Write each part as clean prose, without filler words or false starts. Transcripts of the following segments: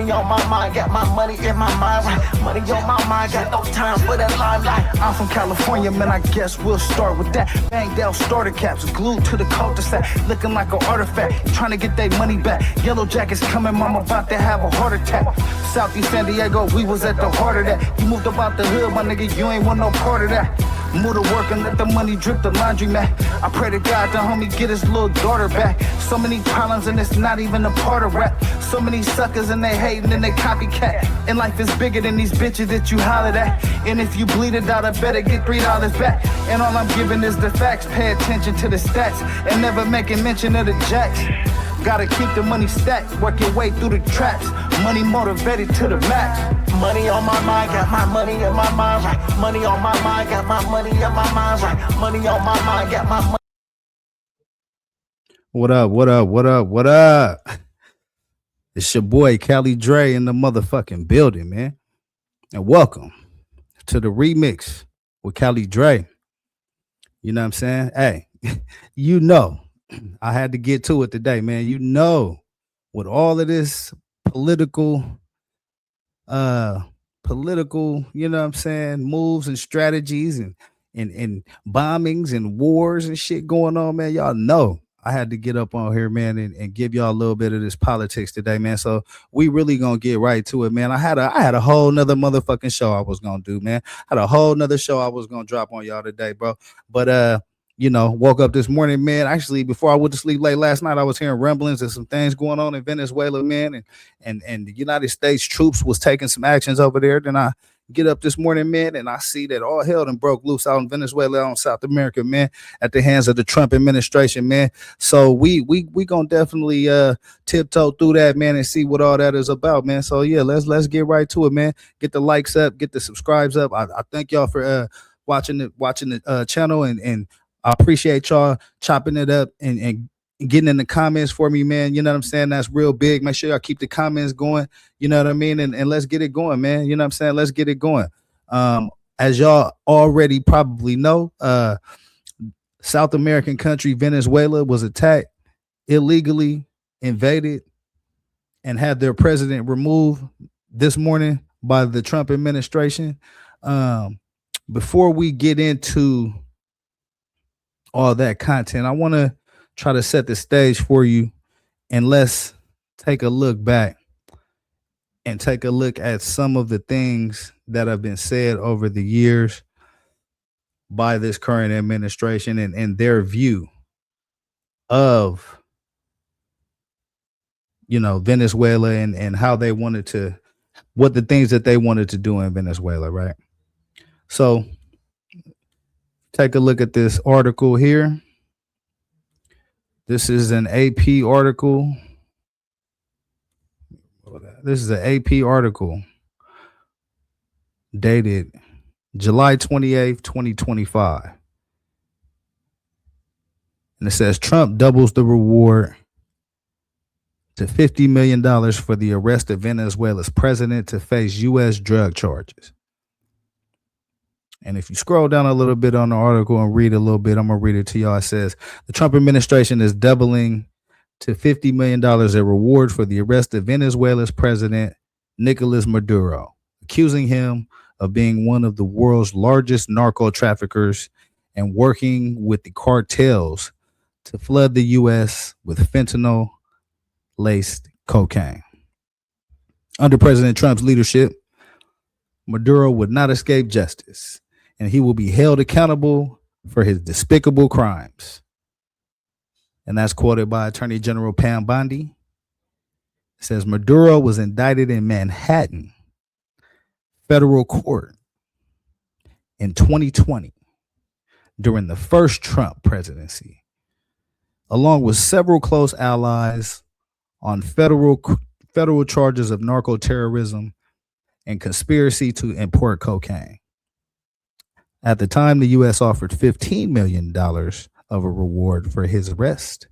Money on my mind, got my money in my mind, right? Money on my mind, got no time for that limelight. I'm from California, man, I guess we'll start with that. Banged out starter caps, glued to the cul-de-sac, looking like an artifact, trying to get their money back. Yellow jackets coming, mom about to have a heart attack. Southeast San Diego, we was at the heart of that. You moved about the hood, my nigga, you ain't want no part of that. Move to work and let the money drip the laundromat. I pray to God the homie get his little daughter back. So many problems and it's not even a part of rap. So many suckers and they hating and they copycat. And life is bigger than these bitches that you hollered at. And if you bleed it out, I better get $3 back. And all I'm giving is the facts. Pay attention to the stats and never making mention of the jacks. Gotta keep the money stacked, work your way through the traps. Money motivated to the max. Money on my mind, got my money in my mind, right? Money on my mind, got my money in my mind, right? Money on my mind, got my money. What up, what up, what up, what up? It's your boy, Cali Dre, in the motherfucking building, man. And welcome to the remix with Cali Dre. You know what I'm saying? Hey, you know, I had to get to it today, man. You know, with all of this political, you know what I'm saying, moves and strategies and bombings and wars and shit going on, man. Y'all know I had to get up on here, man, and give y'all a little bit of this politics today, man. So we really gonna get right to it, man. I had a whole nother motherfucking show I was gonna do, man. I had a whole nother show I was gonna drop on y'all today, bro. But you know, woke up this morning, man. Actually, before I went to sleep late last night, I was hearing rumblings of some things going on in Venezuela, man, and the United States troops was taking some actions over there. Then I get up this morning, man, and I see that all hell done broke loose out in Venezuela, out in South America, man, at the hands of the Trump administration, man. So we gonna definitely tiptoe through that, man, and see what all that is about, man. So yeah, let's get right to it, man. Get the likes up, get the subscribes up. I thank y'all for watching the channel, and I appreciate y'all chopping it up and getting in the comments for me, man. You know what I'm saying? That's real big. Make sure y'all keep the comments going. You know what I mean? And let's get it going, man. You know what I'm saying? Let's get it going. As y'all already probably know, South American country Venezuela was attacked, illegally invaded, and had their president removed this morning by the Trump administration. Before we get into all that content, I want to try to set the stage for you, and let's take a look back and take a look at some of the things that have been said over the years by this current administration and their view of, you know, Venezuela and how they wanted to, what the things that they wanted to do in Venezuela, right? So take a look at this article here. This is an AP article. This is an AP article dated July 28th, 2025. And it says Trump doubles the reward to $50 million for the arrest of Venezuela's president to face U.S. drug charges. And if you scroll down a little bit on the article and read a little bit, I'm going to read it to y'all. It says the Trump administration is doubling to $50 million a reward for the arrest of Venezuela's president, Nicolas Maduro, accusing him of being one of the world's largest narco traffickers and working with the cartels to flood the U.S. with fentanyl-laced cocaine. Under President Trump's leadership, Maduro would not escape justice, and he will be held accountable for his despicable crimes. And that's quoted by Attorney General Pam Bondi. It says Maduro was indicted in Manhattan federal court in 2020 during the first Trump presidency, along with several close allies, on federal charges of narco-terrorism and conspiracy to import cocaine. At the time, the U.S. offered $15 million of a reward for his arrest.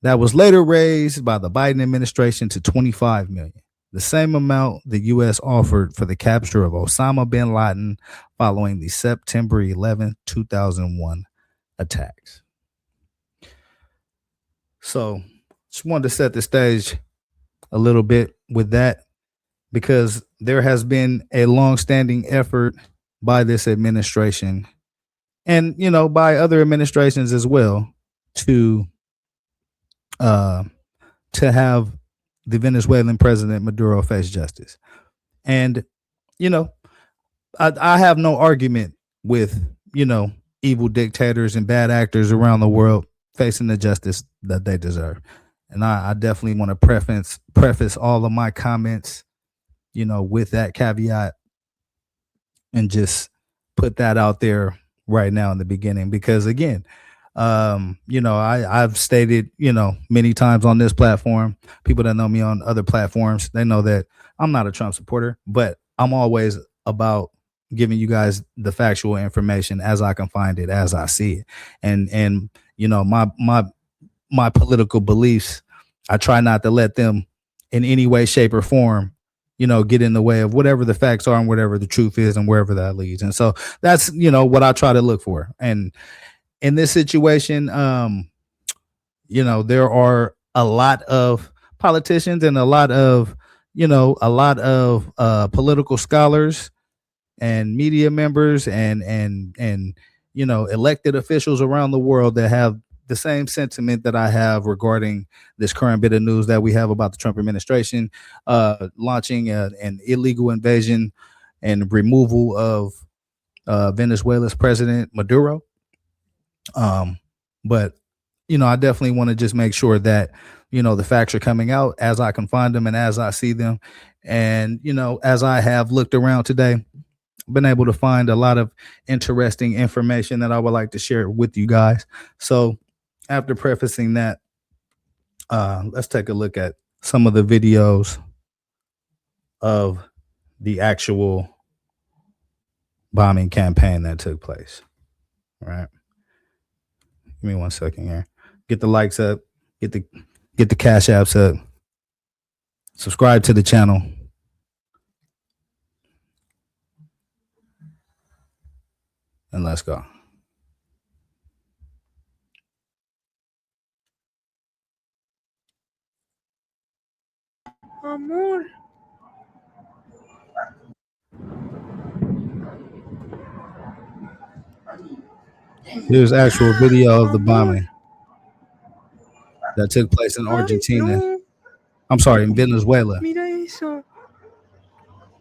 That was later raised by the Biden administration to $25 million, the same amount the U.S. offered for the capture of Osama bin Laden following the September 11, 2001 attacks. So just wanted to set the stage a little bit with that because there has been a long-standing effort by this administration and by other administrations as well to uh to have the Venezuelan president Maduro face justice. And you know, I have no argument with evil dictators and bad actors around the world facing the justice that they deserve. And I definitely want to preface all of my comments, with that caveat and just put that out there right now in the beginning because again, I've stated, many times on this platform, people that know me on other platforms, they know that I'm not a Trump supporter, but I'm always about giving you guys the factual information as I can find it, as I see it. And my political beliefs, I try not to let them in any way, shape, or form, get in the way of whatever the facts are and whatever the truth is and wherever that leads. And so that's, what I try to look for. And in this situation, there are a lot of politicians and a lot of political scholars and media members and elected officials around the world that have the same sentiment that I have regarding this current bit of news that we have about the Trump administration launching an illegal invasion and removal of Venezuela's president Maduro. But I definitely want to just make sure that the facts are coming out as I can find them and as I see them. And as I have looked around today, been able to find a lot of interesting information that I would like to share with you guys. So after prefacing that, let's take a look at some of the videos of the actual bombing campaign that took place. All right. Give me 1 second here. Get the likes up, get the cash apps up, subscribe to the channel. And let's go. Amor. Here's actual video of the bombing that took place in Argentina. No. I'm sorry, in Venezuela. Mira eso.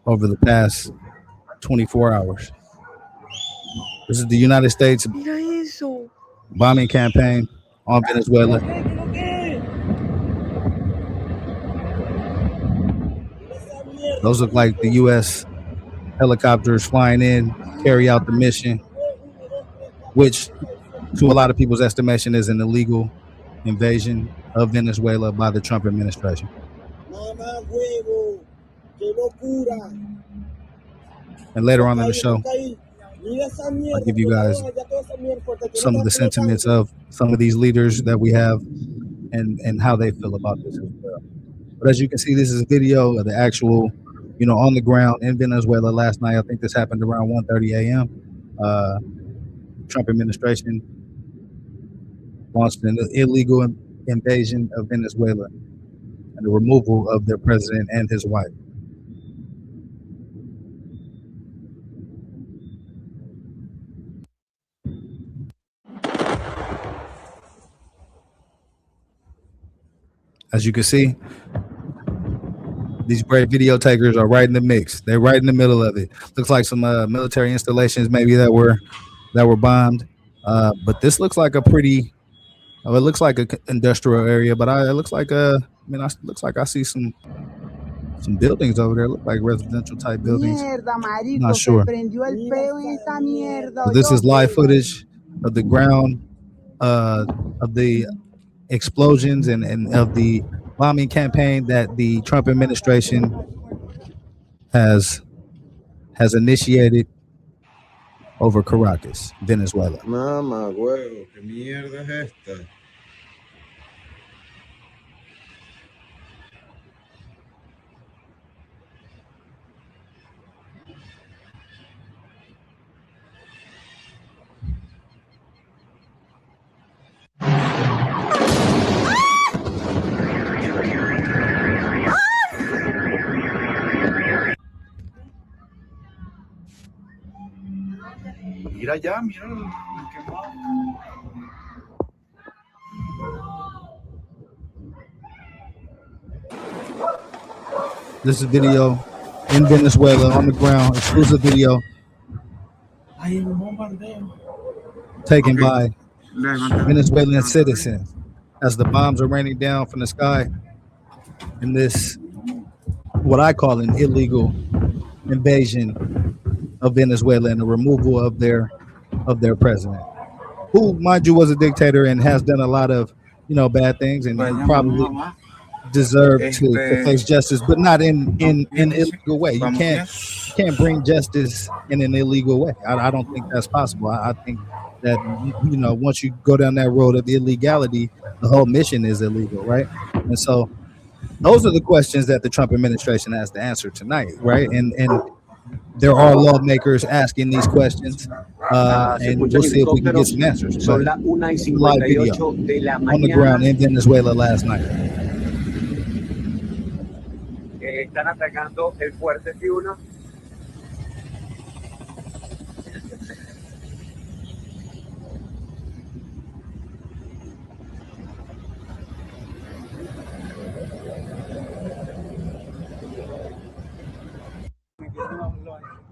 Over the past 24 hours. This is the United States Mira eso. bombing campaign on Venezuela. Those look like the U.S. helicopters flying in, carry out the mission, which to a lot of people's estimation is an illegal invasion of Venezuela by the Trump administration. And later on in the show, I'll give you guys some of the sentiments of some of these leaders that we have and how they feel about this as well. But as you can see, this is a video of the actual, on the ground in Venezuela last night. I think this happened around 1:30 a.m. Trump administration launched an illegal invasion of Venezuela and the removal of their president and his wife. As you can see, these great video takers are right in the mix. They're right in the middle of it. Looks like some military installations maybe that were bombed. But this looks like a pretty, it looks like an industrial area, but it looks like looks like I see some buildings over there. Look like residential type buildings. Not sure. But this is live footage of the ground, of the explosions and of the bombing campaign that the Trump administration has initiated over Caracas, Venezuela. Mamá, huevo, ¿qué mierda es esta? Mira allá, mira quemado. This is video in Venezuela on the ground, exclusive video Hay un bombardeo. taken Okay. by Levanta. Venezuelan citizens as the bombs are raining down from the sky in this, what I call an illegal invasion of Venezuela and the removal of their president, who, mind you, was a dictator and has done a lot of, bad things and probably deserve to face justice, but not in an illegal way. You can't bring justice in an illegal way. I don't think that's possible. I think that once you go down that road of illegality, the whole mission is illegal, right? And so those are the questions that the Trump administration has to answer tonight, right? And there are lawmakers asking these questions, and we'll see if we can get some answers. But live video on the ground in Venezuela last night. Están atacando el fuerte Fiuna.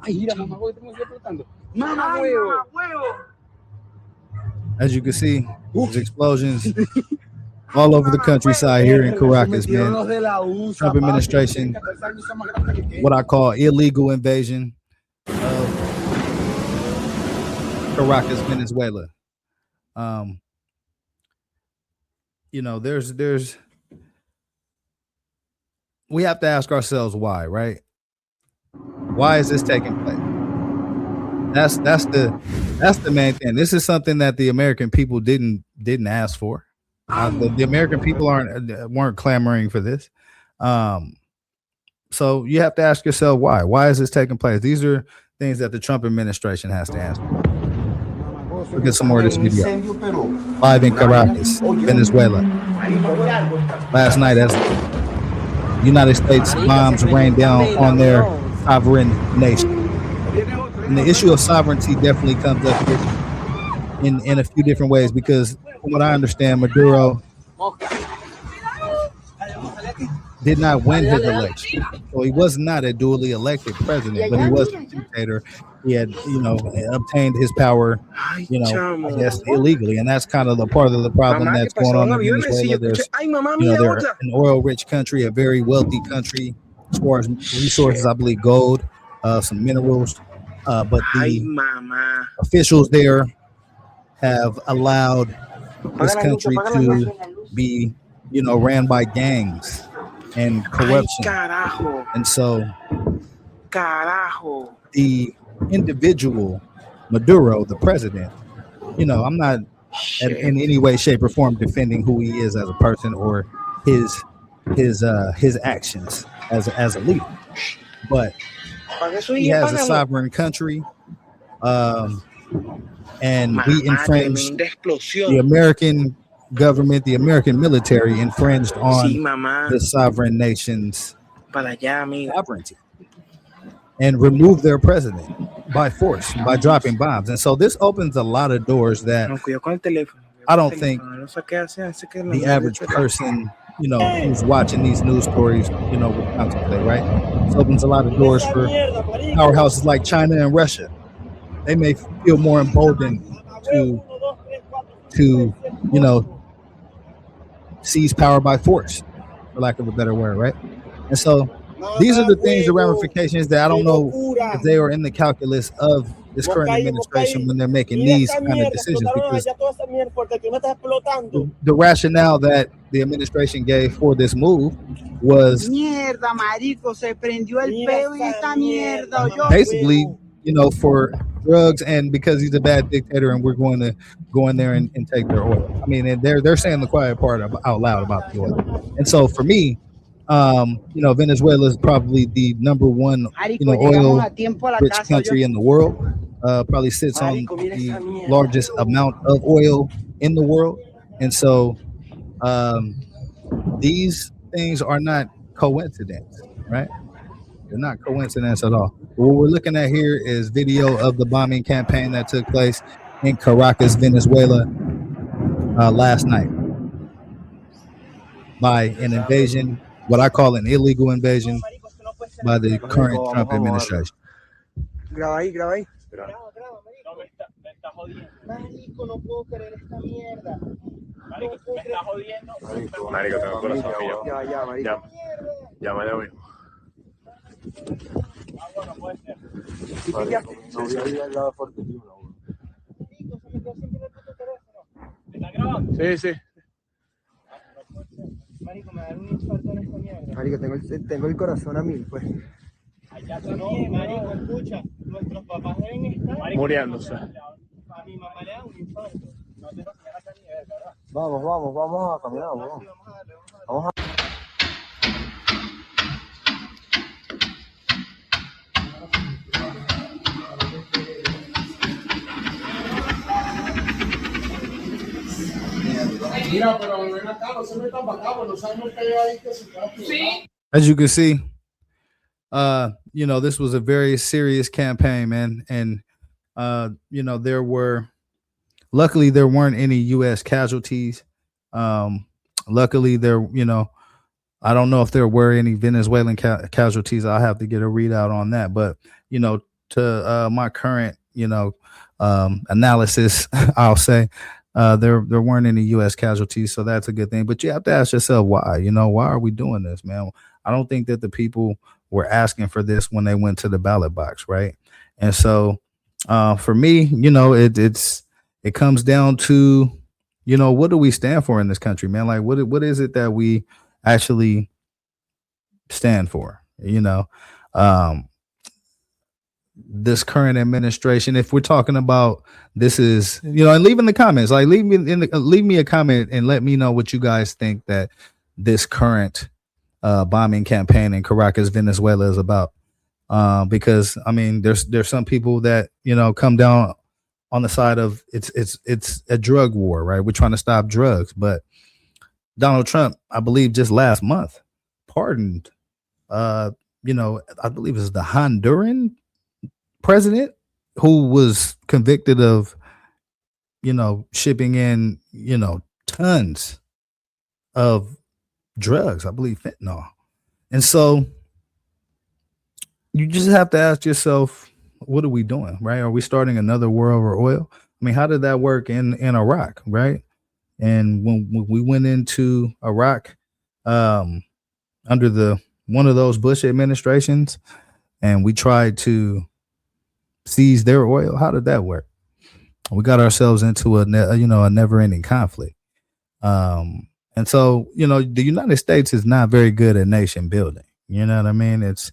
Ay, mira, mamá, huevo, estamos explotando. Mamá, huevo. As you can see, there's explosions all over the countryside here in Caracas, man. Trump administration, what I call illegal invasion of Caracas, Venezuela. There's we have to ask ourselves why, right? Why is this taking place? That's the main thing. This is something that the American people didn't ask for. The American people weren't clamoring for this. So you have to ask yourself why. Why is this taking place? These are things that the Trump administration has to answer. Look at some more of this video. Live in Caracas, Venezuela. Last night, as the United States bombs rained down on their sovereign nation. And the issue of sovereignty definitely comes up here in a few different ways, because from what I understand, Maduro did not win his election. So he was not a duly elected president, but he was a dictator. He had, obtained his power, I guess illegally. And that's kind of the part of the problem that's going on in Venezuela. There's, they're an oil-rich country, a very wealthy country as far as resources, I believe gold, some minerals. But the officials there have allowed this country to be, ran by gangs and corruption. And so the individual Maduro, the president, I'm not in any way, shape, or form defending who he is as a person or his actions as a leader, but he has a sovereign country, and we infringed the American government, the American military infringed on the sovereign nation's sovereignty and removed their president by force, by dropping bombs. And so this opens a lot of doors that I don't think the average person, who's watching these news stories, would contemplate, right? This opens a lot of doors for powerhouses like China and Russia. They may feel more emboldened to seize power by force, for lack of a better word, right? And so these are the things, the ramifications that I don't know if they are in the calculus of this current administration when they're making these kind of decisions, because the rationale that the administration gave for this move was basically, for drugs, and because he's a bad dictator and we're going to go in there and take their oil. I mean, and they're saying the quiet part out loud about the oil. And so for me, Venezuela is probably the number one, oil rich country in the world. Probably sits on the largest amount of oil in the world. And so these things are not coincidence, right? They're not coincidence at all. What we're looking at here is video of the bombing campaign that took place in Caracas, Venezuela, last night by an invasion, what I call an illegal invasion by the current Marico, Trump vamos a moverlo. administration. Graba ahí, graba ahí. Graba, marico. No, me está jodiendo. Marico, no puedo creer esta mierda. Marico, me está jodiendo. Marico, tengo el corazón mío. Ya, marico. Llámale hoy. Bueno, puede ser. Marico, no voy a ir al lado fuerte, tío. Marico, se me quedó sin el puto teléfono. ¿Me están grabando? Sí, sí. Marico, me da un infarto en esta mierda. Marico, tengo el corazón a 1000, pues. Allá también, marico, escucha. Nuestros papás deben estar muriéndose. A mi mamá le da un infarto. No te lo señalas a nivel, ¿verdad? Vamos a caminar, vamos. Vamos a... Mira, pero ven acá, no se metan para acá, no sabemos qué hay ahí que se está. Sí. As you can see, you know, this was a very serious campaign, man. And, you know, luckily there weren't any U.S. casualties. Luckily there, you know, I don't know if there were any Venezuelan casualties. I'll have to get a readout on that. But, you know, to my current, you know, analysis, I'll say there weren't any U.S. casualties. So that's a good thing. But you have to ask yourself why. You know, why are we doing this, man? I don't think that the people were asking for this when they went to the ballot box, right? And so for me, you know, it comes down to, you know, what do we stand for in this country, man? Like, what is it that we actually stand for? You know, this current administration, if we're talking about this is, you know, and leave in the comments, like leave me a comment and let me know what you guys think that this current bombing campaign in Caracas, Venezuela is about. Because I mean, there's some people that, you know, come down on the side of it's a drug war, right? We're trying to stop drugs, but Donald Trump, I believe just last month, pardoned, you know, I believe it's the Honduran president who was convicted of, you know, shipping in, you know, tons of drugs, I believe fentanyl. And so you just have to ask yourself, what are we doing, right? Are we starting another war over oil? I mean, how did that work in Iraq, right? And when we went into Iraq under one of those Bush administrations, and we tried to seize their oil, how did that work? We got ourselves into a never-ending conflict. And so, you know, the United States is not very good at nation building. You know what I mean? It's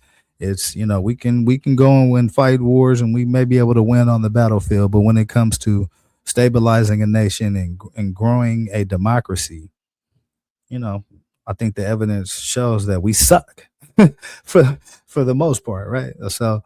you know, we can go and fight wars and we may be able to win on the battlefield, but when it comes to stabilizing a nation and growing a democracy, you know, I think the evidence shows that we suck for the most part, right? So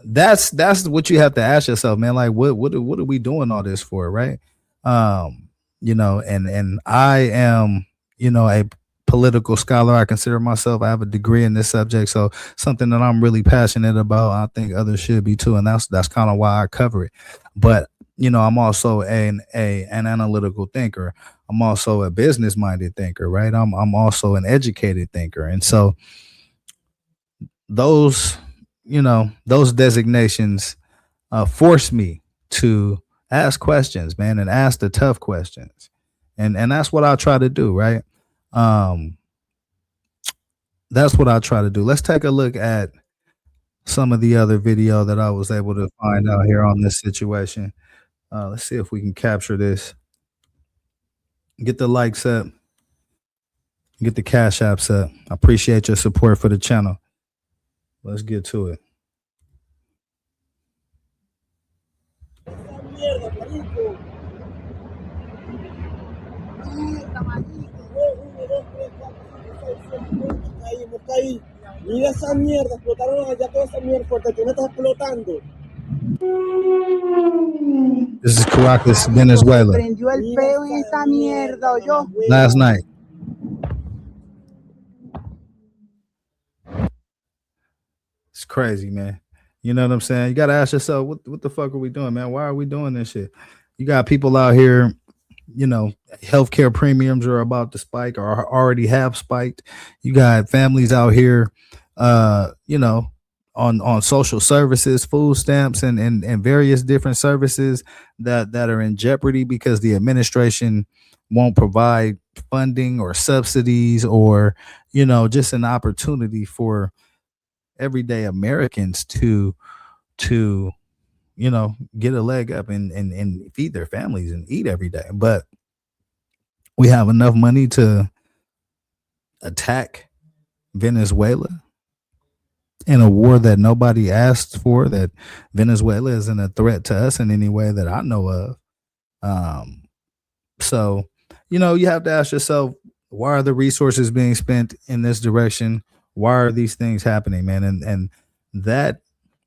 that's what you have to ask yourself, man. Like, what are we doing all this for, right? You know, and I am, you know, a political scholar. I consider myself. I have a degree in this subject, so something that I'm really passionate about. I think others should be too, and that's kind of why I cover it. But you know, I'm also an analytical thinker. I'm also a business-minded thinker, right? I'm also an educated thinker, and so those, you know, those designations force me to ask questions, man, and ask the tough questions, and that's what I try to do, right? That's what I try to do. Let's take a look at some of the other video that I was able to find out here on this situation. Let's see if we can capture this. Get the likes up. Get the cash apps up. I appreciate your support for the channel. Let's get to it. Mira esa mierda, explotaron allá toda esa mierda, porque tú no estás explotando. This is Caracas, Venezuela. Prendió el peo en esta mierda, yo. Last night. It's crazy, man. You know what I'm saying? You got to ask yourself, what the fuck are we doing, man? Why are we doing this shit? You got people out here, you know, healthcare premiums are about to spike or already have spiked. You got families out here, you know, on social services, food stamps, and various different services that are in jeopardy because the administration won't provide funding or subsidies or, you know, just an opportunity for everyday Americans to you know, get a leg up and feed their families and eat every day. But we have enough money to attack Venezuela in a war that nobody asked for, that Venezuela isn't a threat to us in any way that I know of. So, you know, you have to ask yourself, why are the resources being spent in this direction? Why are these things happening, man? And that,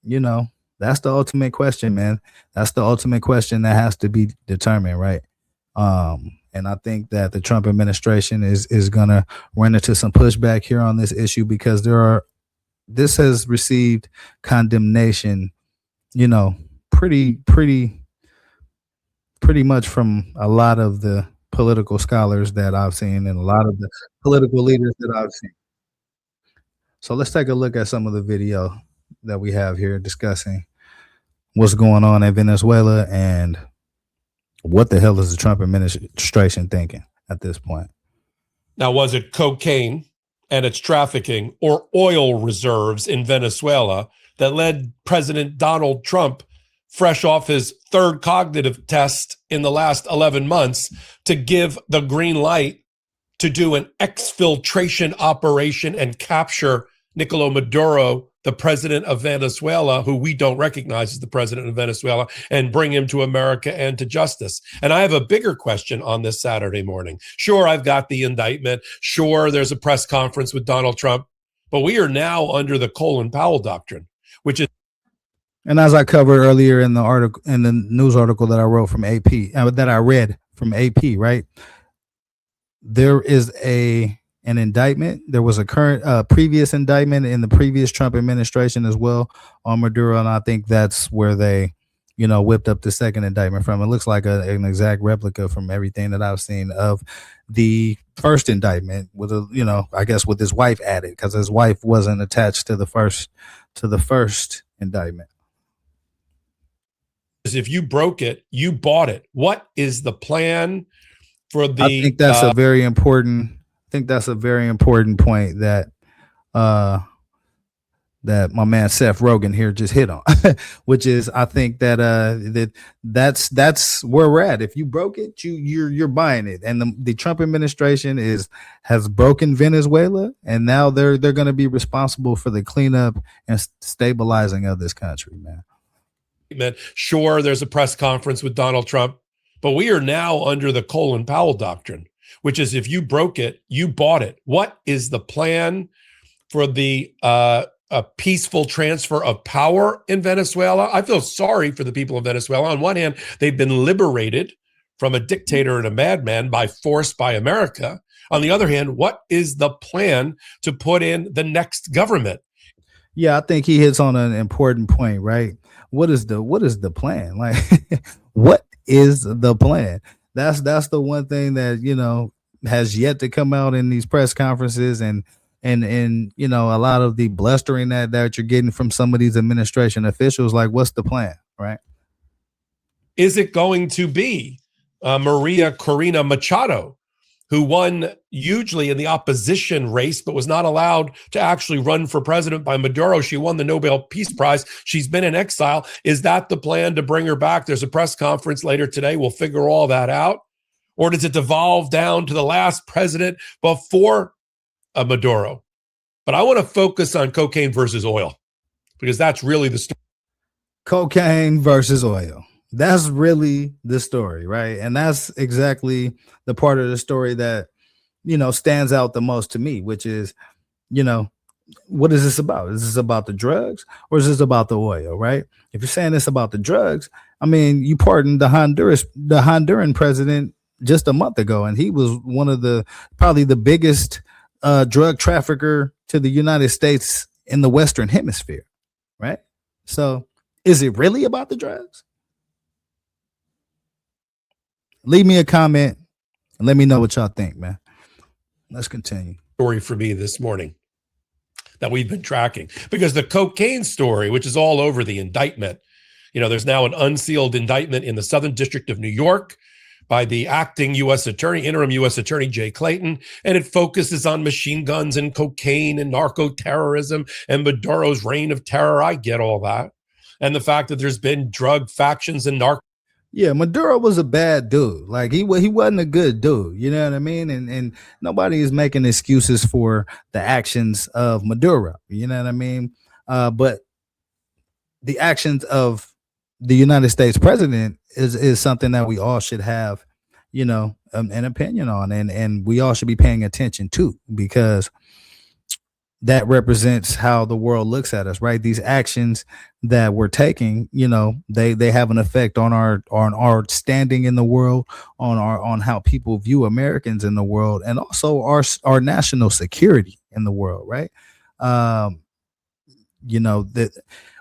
you know, that's the ultimate question, man. That's the ultimate question that has to be determined, right? And I think that the Trump administration is gonna run into some pushback here on this issue because this has received condemnation, you know, pretty much from a lot of the political scholars that I've seen and a lot of the political leaders that I've seen. So let's take a look at some of the video that we have here discussing what's going on in Venezuela and what the hell is the Trump administration thinking at this point. Now, was it cocaine and its trafficking or oil reserves in Venezuela that led President Donald Trump, fresh off his third cognitive test in the last 11 months, to give the green light to do an exfiltration operation and capture Nicolas Maduro, the president of Venezuela, who we don't recognize as the president of Venezuela, and bring him to America and to justice? And I have a bigger question on this Saturday morning. Sure, I've got the indictment. Sure, there's a press conference with Donald Trump, but we are now under the Colin Powell doctrine, which is. And as I covered earlier in the article, in the news article that I wrote from AP, that I read from AP, right? There is an indictment. There was a previous indictment in the previous Trump administration as well on Maduro, and I think that's where they, you know, whipped up the second indictment from. It looks like an exact replica from everything that I've seen of the first indictment, with a, you know, I guess with his wife added, because his wife wasn't attached to the first indictment. If you broke it, you bought it. What is the plan for the? I think that's a very important. I think that's a very important point that that my man Seth Rogen here just hit on, which is, I think that that's where we're at. If you broke it, you're buying it, and the Trump administration has broken Venezuela, and now they're going to be responsible for the cleanup and stabilizing of this country, man. Sure, there's a press conference with Donald Trump, but we are now under the Colin Powell doctrine, which is, if you broke it, you bought it. What is the plan for the a peaceful transfer of power in Venezuela? I feel sorry for the people of Venezuela. On one hand, they've been liberated from a dictator and a madman by force by America. On the other hand, what is the plan to put in the next government? Yeah, I think he hits on an important point, right? What is the plan? Like, what is the plan? That's the one thing that, you know, has yet to come out in these press conferences and you know, a lot of the blustering that you're getting from some of these administration officials. Like, what's the plan, right? Is it going to be Maria Corina Machado, who won hugely in the opposition race, but was not allowed to actually run for president by Maduro? She won the Nobel Peace Prize. She's been in exile. Is that the plan, to bring her back? There's a press conference later today. We'll figure all that out. Or does it devolve down to the last president before Maduro? But I want to focus on cocaine versus oil, because that's really the story. Cocaine versus oil. That's really the story, right? And that's exactly the part of the story that, you know, stands out the most to me, which is, you know, what is this about? Is this about the drugs, or is this about the oil, right? If you're saying this about the drugs, I mean, you pardoned the Honduran president just a month ago, and he was one of probably the biggest drug trafficker to the United States in the Western Hemisphere, right? So is it really about the drugs? Leave me a comment and let me know what y'all think, man. Let's continue. Story for me this morning that we've been tracking, because the cocaine story, which is all over the indictment, there's now an unsealed indictment in the Southern District of New York by the acting interim U.S. Attorney Jay Clayton, and it focuses on machine guns and cocaine and narco-terrorism and Maduro's reign of terror. I get all that. And the fact that there's been drug factions and narco. Yeah, Maduro was a bad dude. Like he wasn't a good dude. You know what I mean? And nobody is making excuses for the actions of Maduro. You know what I mean? But the actions of the United States president is something that we all should have, an opinion on, and we all should be paying attention to, because that represents how the world looks at us, right? These actions that we're taking, they have an effect on our standing in the world, on how people view Americans in the world, and also our national security in the world, right? That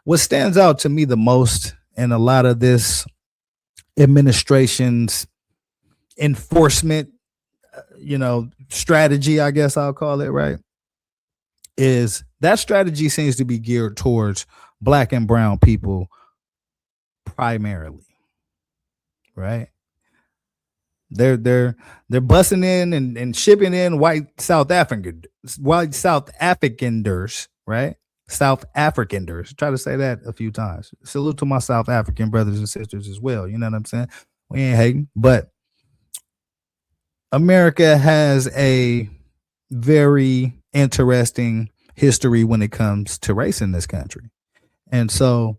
what stands out to me the most in a lot of this administration's enforcement, strategy, I guess I'll call it, right, is that strategy seems to be geared towards black and brown people primarily, right? They're busting in and shipping in white South Africans, right? South Africans. Try to say that a few times. Salute to my South African brothers and sisters as well. You know what I'm saying? We ain't hating, but America has a very interesting history when it comes to race in this country. And so,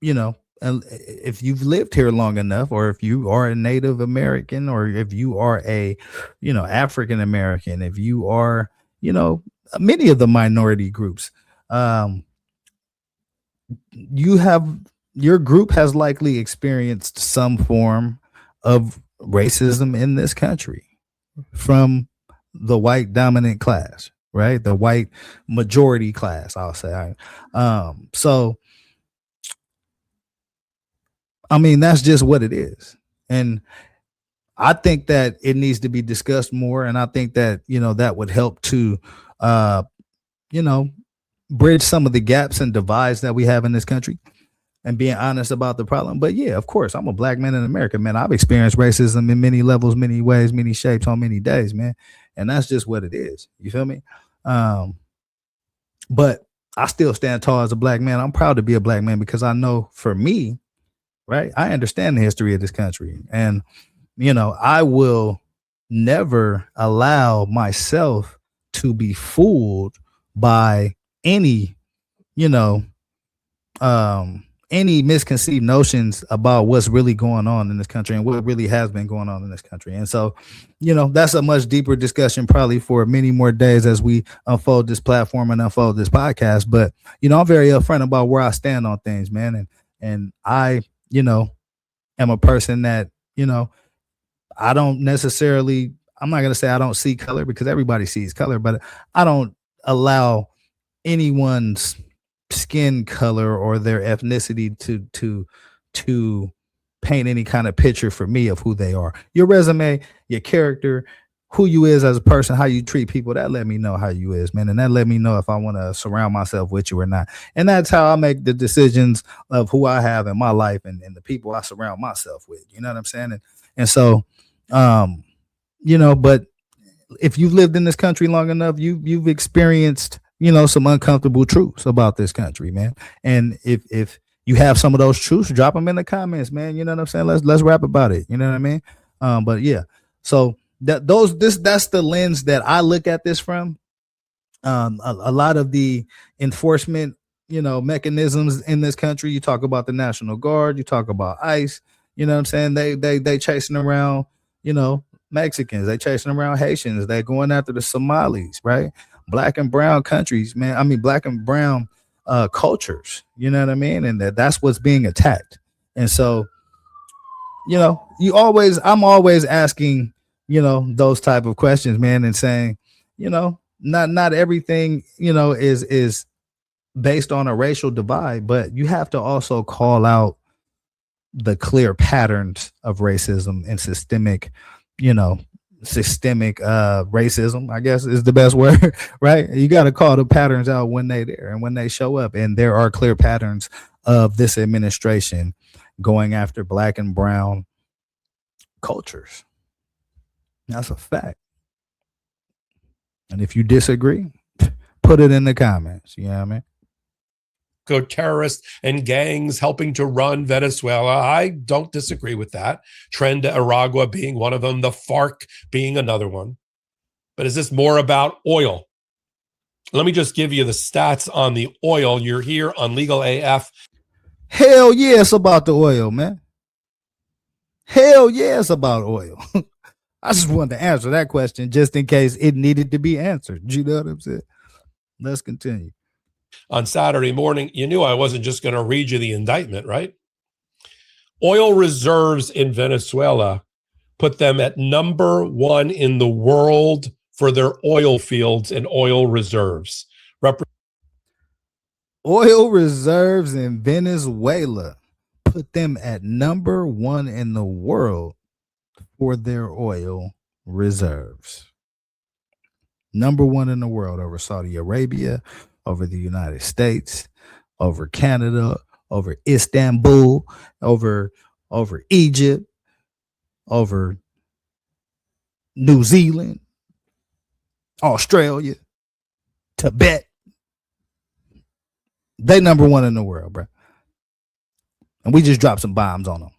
if you've lived here long enough, or if you are a Native American, or if you are a, African American, if you are, many of the minority groups, your group has likely experienced some form of racism in this country from the white dominant class, right? The white majority class, I'll say. So, I mean, that's just what it is. And I think that it needs to be discussed more. And I think that, that would help to, bridge some of the gaps and divides that we have in this country, and being honest about the problem. But yeah, of course, I'm a black man in America, man. I've experienced racism in many levels, many ways, many shapes, on many days, man. And that's just what it is. You feel me? But I still stand tall as a black man. I'm proud to be a black man, because I know, for me, right, I understand the history of this country. And, I will never allow myself to be fooled by any, any misconceived notions about what's really going on in this country and what really has been going on in this country. And so, that's a much deeper discussion, probably for many more days as we unfold this platform and unfold this podcast. But, I'm very upfront about where I stand on things, man. And I, am a person that, I don't necessarily, I'm not going to say I don't see color, because everybody sees color, but I don't allow anyone's skin color or their ethnicity to paint any kind of picture for me of who they are. Your resume, your character, who you is as a person, how you treat people, that let me know how you is, man. And that let me know if I want to surround myself with you or not. And that's how I make the decisions of who I have in my life and the people I surround myself with. You know what I'm saying? And so, but if you've lived in this country long enough, you've experienced, some uncomfortable truths about this country, man. And if you have some of those truths, drop them in the comments, man. You know what I'm saying? Let's rap about it. You know what I mean? But yeah, so that's the lens that I look at this from. A lot of the enforcement, mechanisms in this country. You talk about the National Guard, you talk about ICE. You know what I'm saying? They chasing around, Mexicans. They chasing around Haitians. They going after the Somalis, right? Black and brown countries, man. I mean, black and brown cultures. You know what I mean? And that's what's being attacked. And so, I'm always asking, those type of questions, man, and saying, not everything, is based on a racial divide, but you have to also call out the clear patterns of racism and systemic racism, I guess is the best word, right? You got to call the patterns out when they there and when they show up. And there are clear patterns of this administration going after black and brown cultures. That's a fact. And if you disagree, put it in the comments. You know what I mean? Terrorists and gangs helping to run Venezuela. I don't disagree with that. Tren de Aragua being one of them, the FARC being another one. But is this more about oil? Let me just give you the stats on the oil. You're here on Legal AF. Hell yeah, it's about the oil, man. Hell yeah, it's about oil. I just wanted to answer that question just in case it needed to be answered. You know what I'm saying? Let's continue. On Saturday morning, you knew I wasn't just going to read you the indictment, right? Oil reserves in Venezuela put them at number 1 in the world for their oil fields and oil reserves. Oil reserves in Venezuela put them at number 1 in the world for their oil reserves. Number 1 in the world over Saudi Arabia, over the United States, over Canada, over Istanbul, over Egypt, over New Zealand, Australia, Tibet. They number 1 in the world, bro. And we just dropped some bombs on them,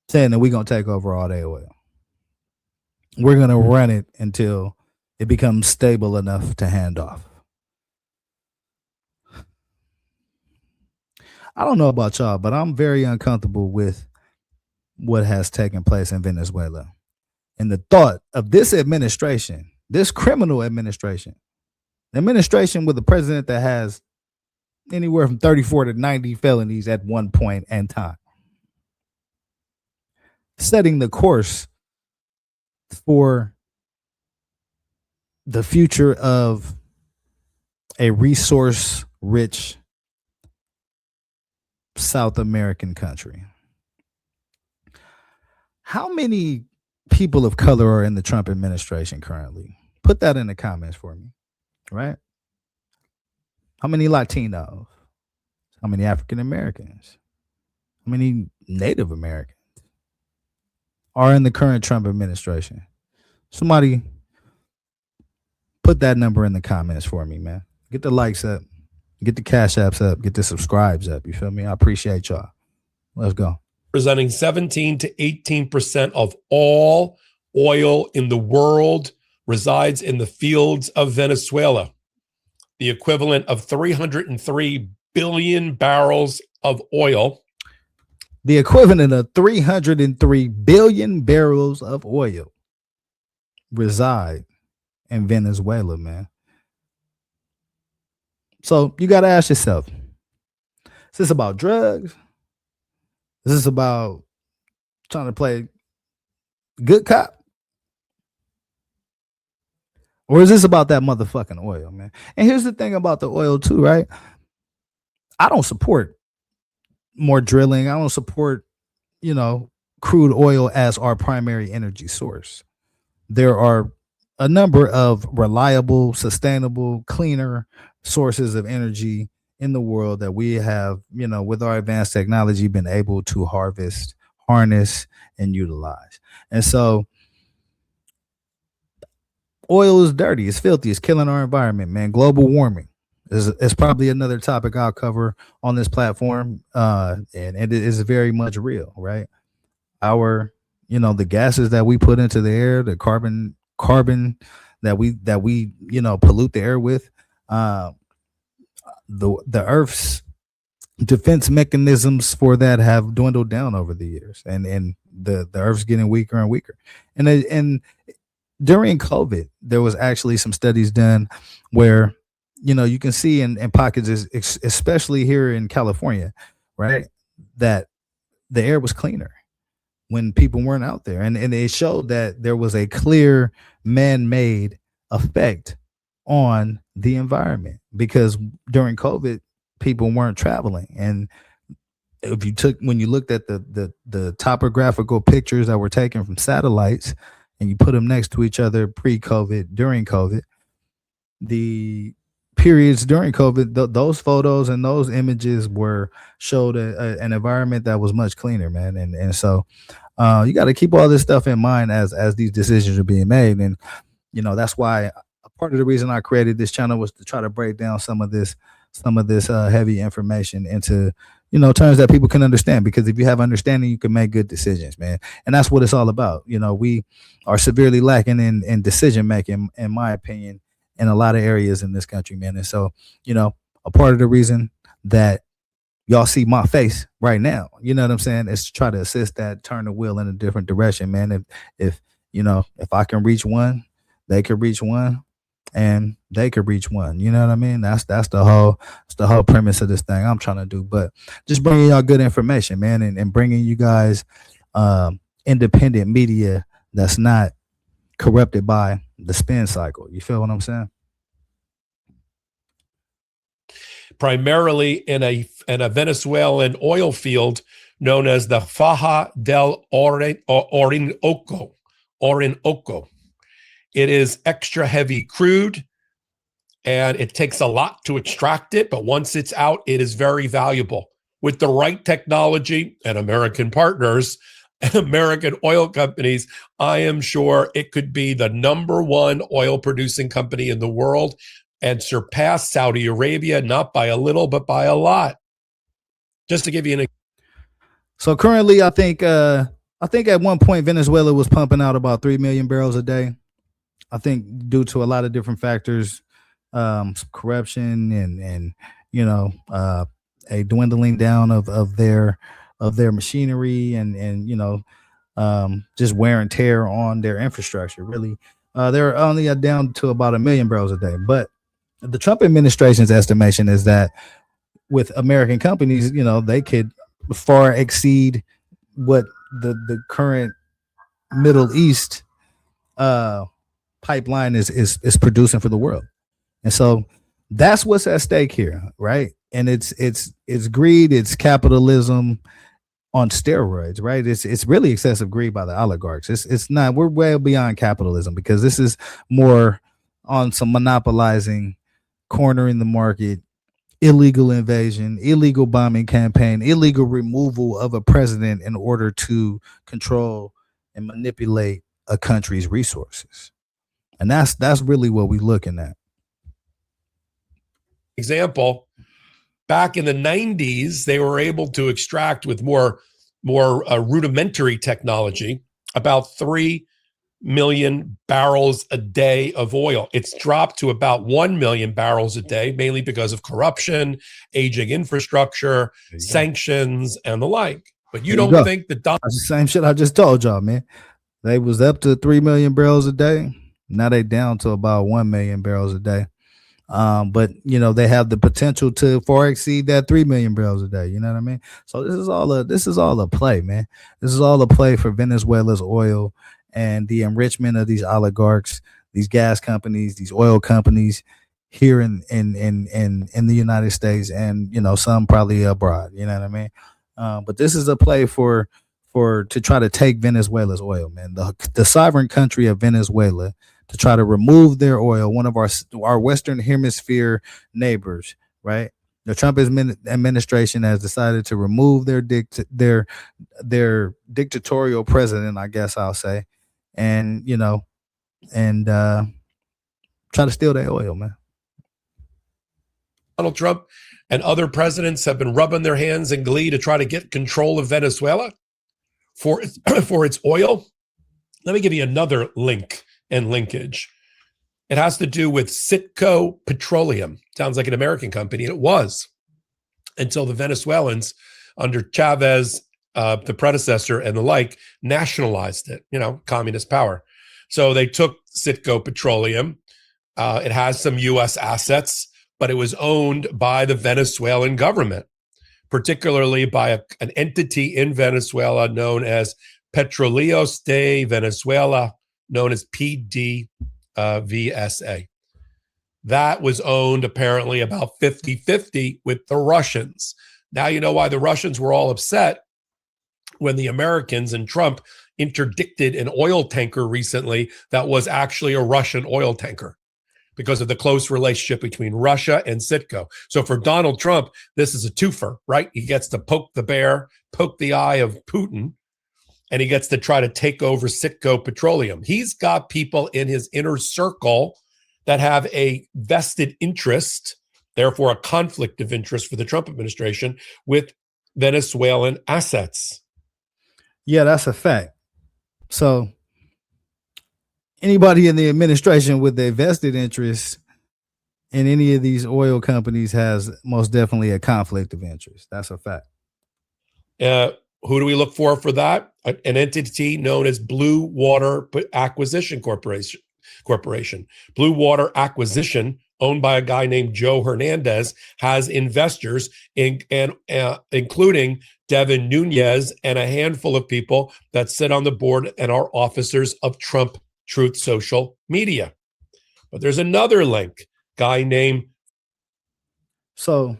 saying that we're going to take over all their oil. We're going to run it until it becomes stable enough to hand off. I don't know about y'all, but I'm very uncomfortable with what has taken place in Venezuela. And the thought of this administration, this criminal administration, the administration with a president that has anywhere from 34 to 90 felonies at one point in time, setting the course for the future of a resource-rich South American country. How many people of color are in the Trump administration currently? Put that in the comments for me, right? How many Latinos? How many African Americans? How many Native Americans are in the current Trump administration? Somebody put that number in the comments for me, man. Get the likes up. Get the cash apps up. Get the subscribes up. You feel me? I appreciate y'all. Let's go. Representing 17 to 18% of all oil in the world resides in the fields of Venezuela, the equivalent of 303 billion barrels of oil. The equivalent of 303 billion barrels of oil reside in Venezuela, man. So you got to ask yourself, is this about drugs? Is this about trying to play good cop? Or is this about that motherfucking oil, man? And here's the thing about the oil too, right? I don't support more drilling. I don't support, crude oil as our primary energy source. There are a number of reliable, sustainable, cleaner sources of energy in the world that we have, with our advanced technology, been able to harvest, harness, and utilize. And so oil is dirty, it's filthy, it's killing our environment, man. Global warming is probably another topic I'll cover on this platform. And it is very much real, right? Our, the gases that we put into the air, the carbon that we pollute the air with, the Earth's defense mechanisms for that have dwindled down over the years, and the Earth's getting weaker and weaker. And during COVID, there was actually some studies done where, you can see in pockets, especially here in California, right, that the air was cleaner when people weren't out there. And it showed that there was a clear man-made effect on the environment, because during COVID, people weren't traveling. And when you looked at the topographical pictures that were taken from satellites and you put them next to each other pre-COVID, during COVID, the periods during COVID, those photos and those images showed an environment that was much cleaner, man. And so you got to keep all this stuff in mind as these decisions are being made. And that's why a part of the reason I created this channel was to try to break down some of this heavy information into terms that people can understand, because if you have understanding, you can make good decisions, man. And that's what it's all about. We are severely lacking in decision making, in my opinion, in a lot of areas in this country, man. And so, a part of the reason that y'all see my face right now, you know what I'm saying, is to try to assist that, turn the wheel in a different direction, man. If I can reach one, they could reach one, and they could reach one. You know what I mean? That's the whole premise of this thing I'm trying to do. But just bringing y'all good information, man, and bringing you guys independent media that's not corrupted by the spin cycle. You feel what I'm saying? Primarily in a Venezuelan oil field known as the Faja del Orinoco. It is extra heavy crude, and it takes a lot to extract it, but once it's out, it is very valuable. With the right technology and American partners, American oil companies, I am sure it could be the #1 oil producing company in the world and surpass Saudi Arabia, not by a little, but by a lot. Just to give you an example. So currently, I think at one point Venezuela was pumping out about 3 million barrels a day. I think due to a lot of different factors, some corruption and a dwindling down of their machinery and just wear and tear on their infrastructure. Really, they're only down to about 1 million barrels a day. But the Trump administration's estimation is that with American companies, they could far exceed what the current Middle East pipeline is producing for the world. And so that's what's at stake here, right? And it's greed, it's capitalism on steroids, right? It's really excessive greed by the oligarchs. It's not, we're way beyond capitalism, because this is more on some monopolizing, cornering the market, illegal invasion, illegal bombing campaign, illegal removal of a president in order to control and manipulate a country's resources. And that's really what we're looking at. Example, back in the 90s, they were able to extract with more rudimentary technology about 3 million barrels a day of oil. It's dropped to about 1 million barrels a day, mainly because of corruption, aging infrastructure, sanctions, and the like. But you don't think that that's the same shit I just told y'all, man. They was up to 3 million barrels a day. Now they down to about 1 million barrels a day. But they have the potential to far exceed that 3 million barrels a day. You know what I mean? So this is all a play, man. This is all a play for Venezuela's oil and the enrichment of these oligarchs, these gas companies, these oil companies here in the United States, and some probably abroad. You know what I mean? But this is a play to try to take Venezuela's oil, man. The sovereign country of Venezuela, to try to remove their oil, one of our Western Hemisphere neighbors, right? The Trump administration has decided to remove their dictatorial president, I guess I'll say, and try to steal their oil, man. Donald Trump and other presidents have been rubbing their hands in glee to try to get control of Venezuela for its oil. Let me give you another link and linkage. It has to do with Citgo Petroleum. Sounds like an American company. It was until the Venezuelans under Chavez, the predecessor and the like, nationalized it, communist power. So they took Citgo Petroleum. It has some U.S. assets, but it was owned by the Venezuelan government, particularly by an entity in Venezuela known as Petróleos de Venezuela, known as PDVSA. that was owned apparently about 50-50 with the Russians. Now you know why the Russians were all upset when the Americans and Trump interdicted an oil tanker recently that was actually a Russian oil tanker, because of the close relationship between Russia and Citgo. So for Donald Trump, this is a twofer, right? He gets to poke the bear, poke the eye of Putin, and he gets to try to take over Citgo Petroleum. He's got people in his inner circle that have a vested interest, therefore a conflict of interest for the Trump administration with Venezuelan assets. Yeah, that's a fact. So anybody in the administration with a vested interest in any of these oil companies has most definitely a conflict of interest. That's a fact. Who do we look for that? An entity known as Blue Water Acquisition Corporation. Blue Water Acquisition, owned by a guy named Joe Hernandez, has investors including Devin Nunes and a handful of people that sit on the board and are officers of Trump Truth Social Media. But there's another link, guy named. So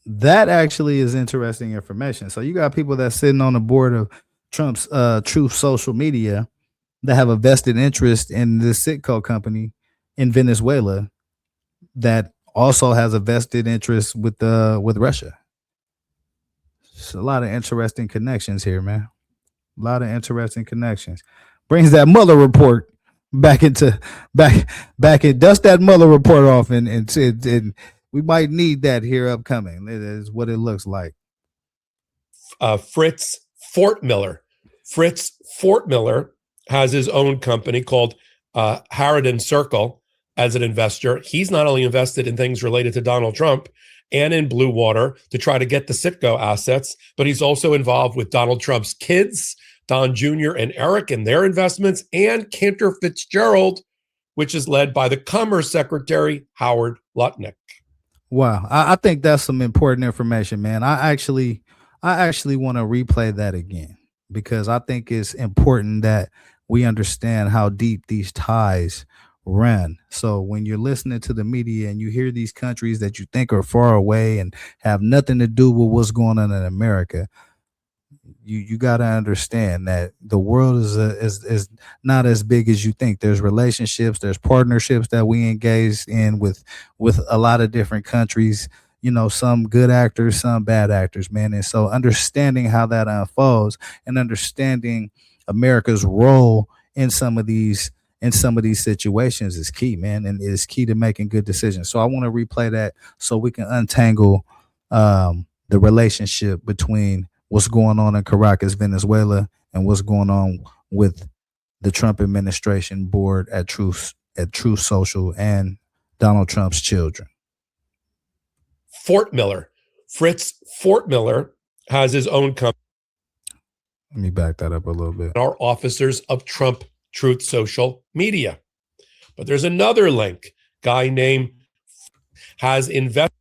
that actually is interesting information. So you got people that's sitting on the board of Trump's Truth Social Media that have a vested interest in this Citgo company in Venezuela that also has a vested interest with Russia. It's a lot of interesting connections here, man. A lot of interesting connections. Brings that Mueller report back and dust that Mueller report off, and we might need that here upcoming. It is what it looks like. Fritz Fortmiller. Fritz Fortmiller has his own company called Harridan Circle as an investor. He's not only invested in things related to Donald Trump and in Blue Water to try to get the Citgo assets, but he's also involved with Donald Trump's kids, Don Jr. and Eric, and their investments, and Cantor Fitzgerald, which is led by the Commerce Secretary, Howard Lutnick. Wow. I think that's some important information, man. I actually want to replay that again, because I think it's important that we understand how deep these ties run. So when you're listening to the media and you hear these countries that you think are far away and have nothing to do with what's going on in America, you got to understand that the world is not as big as you think. There's relationships, there's partnerships that we engage in with a lot of different countries, you know, some good actors, some bad actors, man. And so understanding how that unfolds and understanding America's role in some of these situations is key, man, and is key to making good decisions. So I want to replay that so we can untangle the relationship between what's going on in Caracas, Venezuela, and what's going on with the Trump administration board at Truth Social and Donald Trump's children. Fortmiller. Fritz Fortmiller has his own company. Let me back that up a little bit. Are officers of Trump Truth Social Media. But there's another link, guy named has invested.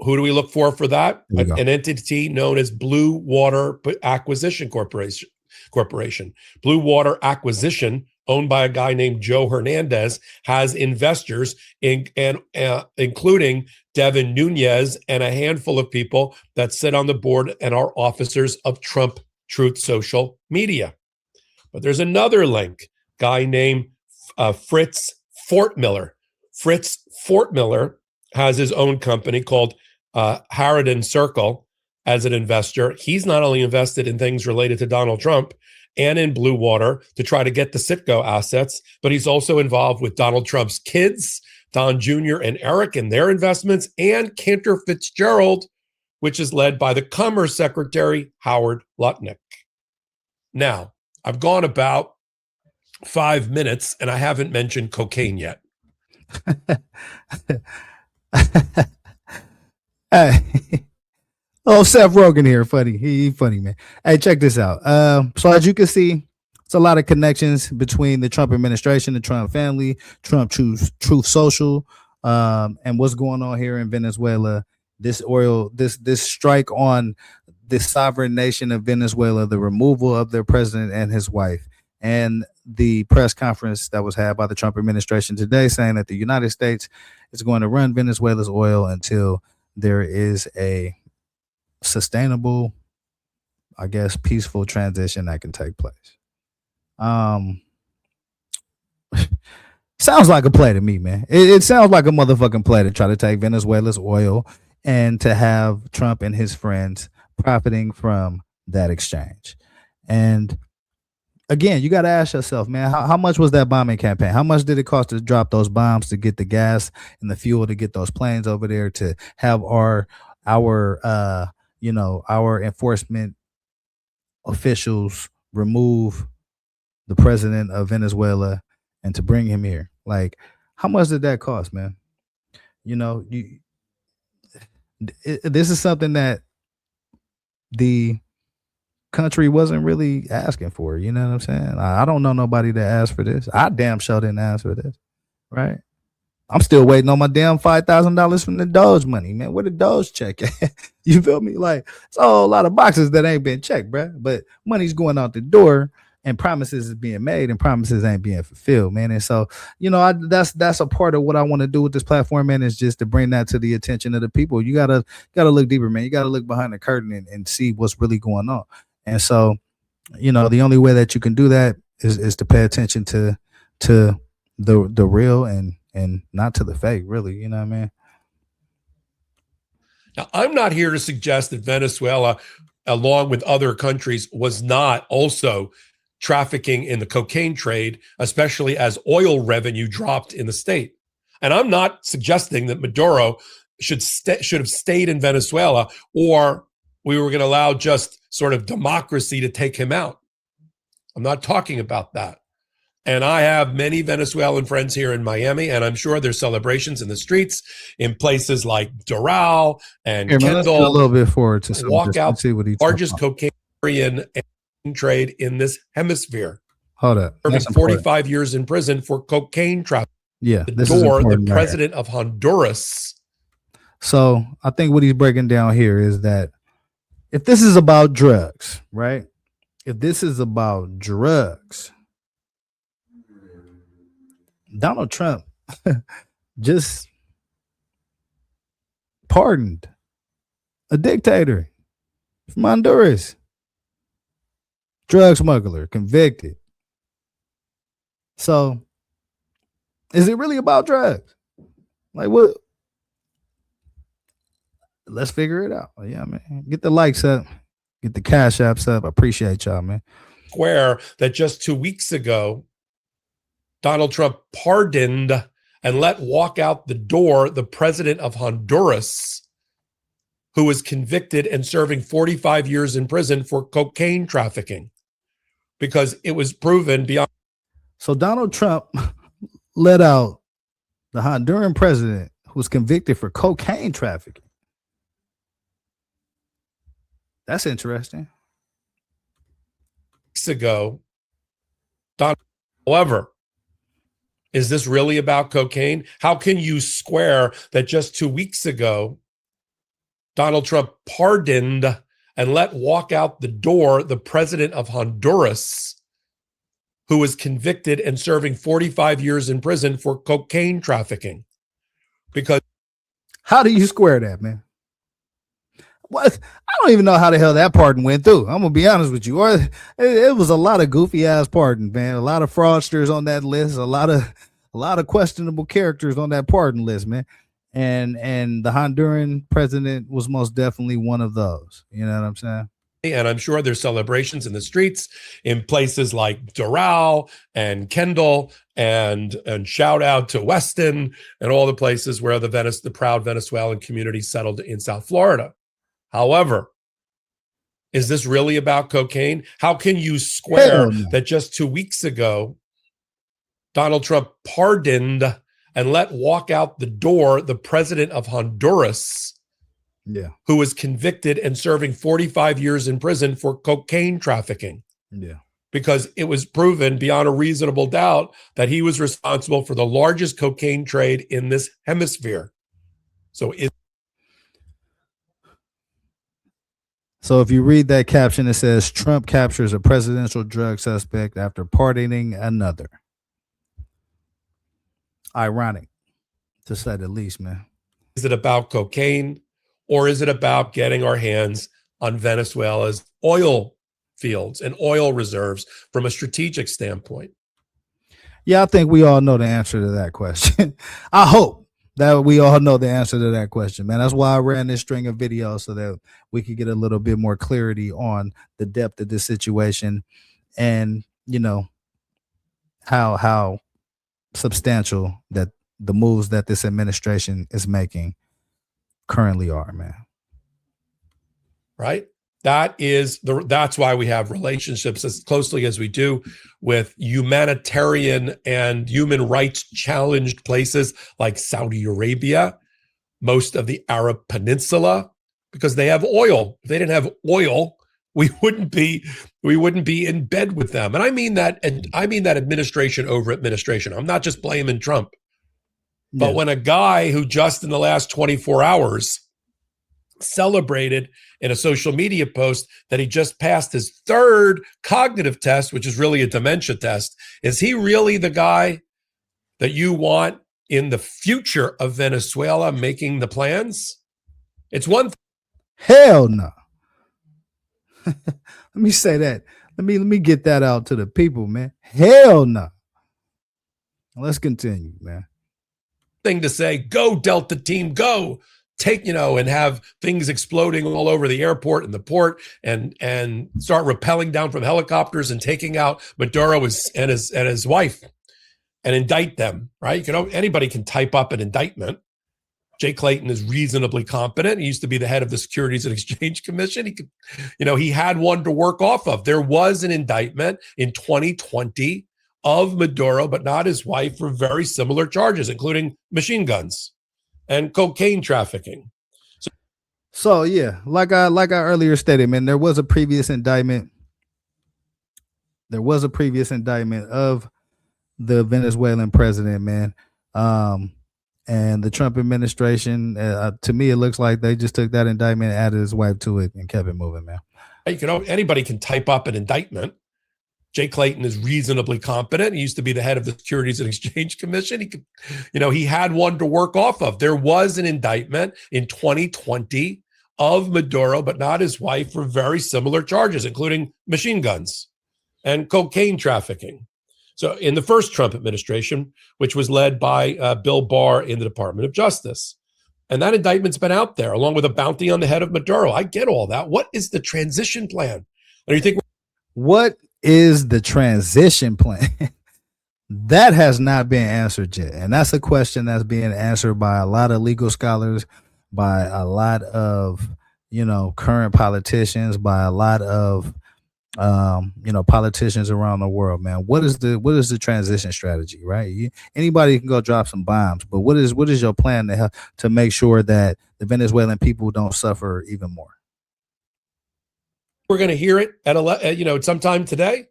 Who do we look for that? An entity known as Blue Water Acquisition Corporation. Blue Water Acquisition, owned by a guy named Joe Hernandez, has investors including Devin Nunes and a handful of people that sit on the board and are officers of Trump Truth Social Media. But there's another link, guy named Fritz Fortmiller. Fritz Fortmiller has his own company called Harridan Circle as an investor. He's not only invested in things related to Donald Trump and in Blue Water to try to get the Citgo assets, but he's also involved with Donald Trump's kids, Don Jr. and Eric, and their investments, and Cantor Fitzgerald, which is led by the Commerce Secretary, Howard Lutnick. Now, I've gone about 5 minutes and I haven't mentioned cocaine yet. Hey, oh, Seth Rogen here. Funny. He funny, man. Hey, check this out. So as you can see, it's a lot of connections between the Trump administration, the Trump family, Trump Truth Social, and what's going on here in Venezuela. This strike on the sovereign nation of Venezuela, the removal of their president and his wife, and the press conference that was had by the Trump administration today, saying that the United States is going to run Venezuela's oil until there is a sustainable, I guess, peaceful transition that can take place. Sounds like a play to me, man. It sounds like a motherfucking play to try to take Venezuela's oil and to have Trump and his friends profiting from that exchange. And again, you got to ask yourself, man, how much was that bombing campaign? How much did it cost to drop those bombs, to get the gas and the fuel, to get those planes over there, to have our enforcement officials remove the president of Venezuela and to bring him here? Like, how much did that cost, man? This is something that the country wasn't really asking for. You know what I'm saying? I don't know nobody that asked for this. I damn sure didn't ask for this, right? I'm still waiting on my damn $5,000 from the Doge money, man. Where the Doge check at? You feel me? Like, it's a whole lot of boxes that ain't been checked, bro. But money's going out the door, and promises is being made, and promises ain't being fulfilled, man. And so, that's a part of what I want to do with this platform, man, is just to bring that to the attention of the people. You gotta look deeper, man. You gotta look behind the curtain and see what's really going on. And so, the only way that you can do that is to pay attention to the real and not to the fake, really. You know what I mean? Now, I'm not here to suggest that Venezuela, along with other countries, was not also trafficking in the cocaine trade, especially as oil revenue dropped in the state. And I'm not suggesting that Maduro should have stayed in Venezuela, or we were going to allow just sort of democracy to take him out. I'm not talking about that. And I have many Venezuelan friends here in Miami, and I'm sure there's celebrations in the streets in places like Doral and Kendall. Let's get a little bit forward to walk out, see what he's largest cocaine trade in this hemisphere. Hold up. Serving 45 years in prison for cocaine trafficking. Yeah. The president of Honduras. So I think what he's breaking down here is that if this is about drugs, right? If this is about drugs, Donald Trump just pardoned a dictator from Honduras. Drug smuggler, convicted. So, is it really about drugs? Like, what? Let's figure it out. Yeah, man. Get the likes up. Get the cash apps up. I appreciate y'all, man. Square that just 2 weeks ago, Donald Trump pardoned and let walk out the door the president of Honduras, who was convicted and serving 45 years in prison for cocaine trafficking, because it was proven beyond. So Donald Trump let out the Honduran president who was convicted for cocaine trafficking. That's interesting. Weeks ago, however, is this really about cocaine? How can you square that just 2 weeks ago, Donald Trump pardoned and let walk out the door the president of Honduras, who was convicted and serving 45 years in prison for cocaine trafficking? Because how do you square that, man? What? I don't even know how the hell that pardon went through. I'm gonna be honest with you. Or it was a lot of goofy ass pardons, man. A lot of fraudsters on that list. A lot of questionable characters on that pardon list, man. And the Honduran president was most definitely one of those. You know what I'm saying? And I'm sure there's celebrations in the streets in places like Doral and Kendall, and shout out to Weston and all the places where the proud Venezuelan community settled in South Florida. However, is this really about cocaine? How can you square that just 2 weeks ago, Donald Trump pardoned and let walk out the door the president of Honduras, who was convicted and serving 45 years in prison for cocaine trafficking? Yeah. Because it was proven beyond a reasonable doubt that he was responsible for the largest cocaine trade in this So if you read that caption, it says Trump captures a presidential drug suspect after pardoning another. Ironic, to say the least, man. Is it about cocaine, or is it about getting our hands on Venezuela's oil fields and oil reserves from a strategic standpoint? Yeah, I think we all know the answer to that question. I hope that we all know the answer to that question, man. That's why I ran this string of videos, so that we could get a little bit more clarity on the depth of this situation, and how substantial that the moves that this administration is making currently are, man. Right? That's why we have relationships as closely as we do with humanitarian and human rights challenged places like Saudi Arabia, most of the Arab Peninsula, because they have oil. If they didn't have oil, we wouldn't be in bed with them. And I mean that administration over administration. I'm not just blaming Trump. But when a guy who just in the last 24 hours celebrated in a social media post that he just passed his third cognitive test, which is really a dementia test, is he really the guy that you want in the future of Venezuela making the plans? It's one hell no. Let me say that. Let me get that out to the people, man. Hell no. Let's continue, man. Thing to say, go Delta team, go take, and have things exploding all over the airport and the port, and start rappelling down from helicopters and taking out Maduro and his wife and indict them, right? Anybody can type up an indictment. Jay Clayton is reasonably competent. He used to be the head of the Securities and Exchange Commission. He could, he had one to work off of. There was an indictment in 2020 of Maduro, but not his wife, for very similar charges, including machine guns and cocaine trafficking. So yeah, like I earlier stated, man, there was a previous indictment. There was a previous indictment of the Venezuelan president, man. And the Trump administration, to me, it looks like they just took that indictment, added his wife to it, and kept it moving, man. Anybody can type up an indictment. Jay Clayton is reasonably competent. He used to be the head of the Securities and Exchange Commission. He could, he had one to work off of. There was an indictment in 2020 of Maduro, but not his wife, for very similar charges, including machine guns and cocaine trafficking. So in the first Trump administration, which was led by Bill Barr in the Department of Justice. And that indictment's been out there, along with a bounty on the head of Maduro. I get all that. What is the transition plan? And you think, what is the transition plan? That has not been answered yet. And that's a question that's being answered by a lot of legal scholars, by a lot of, current politicians, by a lot of, politicians around the world, man. What is the transition strategy, right? Anybody can go drop some bombs, but what is your plan to make sure that the Venezuelan people don't suffer even more? We're going to hear it at sometime today.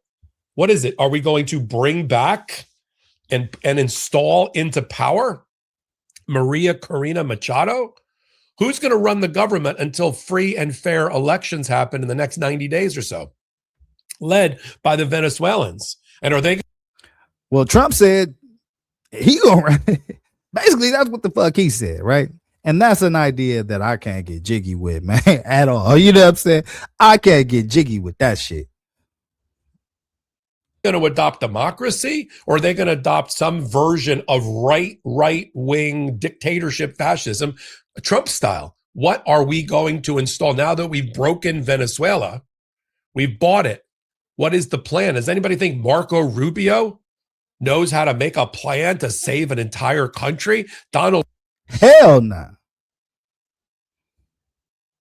What is it? Are we going to bring back and install into power Maria Corina Machado? Who's going to run the government until free and fair elections happen in the next 90 days or so, led by the Venezuelans? And are they? Well, Trump said he gonna run. Basically, that's what the fuck he said, right? And that's an idea that I can't get jiggy with, man, at all. You know what I'm saying? I can't get jiggy with that shit. Going to adopt democracy, or are they going to adopt some version of right-wing dictatorship fascism, Trump style? What are we going to install now that we've broken Venezuela? We've bought it. What is the plan? Does anybody think Marco Rubio knows how to make a plan to save an entire country? Donald, hell no. Nah.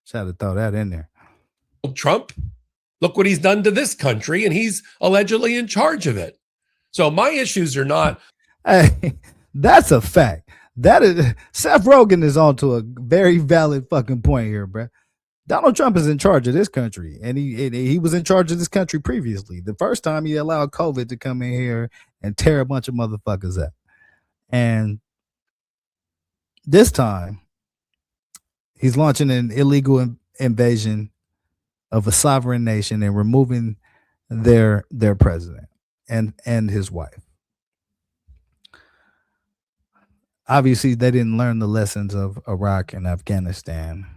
Just had to throw that in there. Trump, look what he's done to this country, and he's allegedly in charge of it. So my issues are not. Hey, that's a fact. That is, Seth Rogen is on to a very valid fucking point here, bro. Donald Trump is in charge of this country, and he was in charge of this country previously. The first time he allowed COVID to come in here and tear a bunch of motherfuckers up. And this time, he's launching an illegal invasion of a sovereign nation and removing their president and his wife. Obviously, they didn't learn the lessons of Iraq and Afghanistan.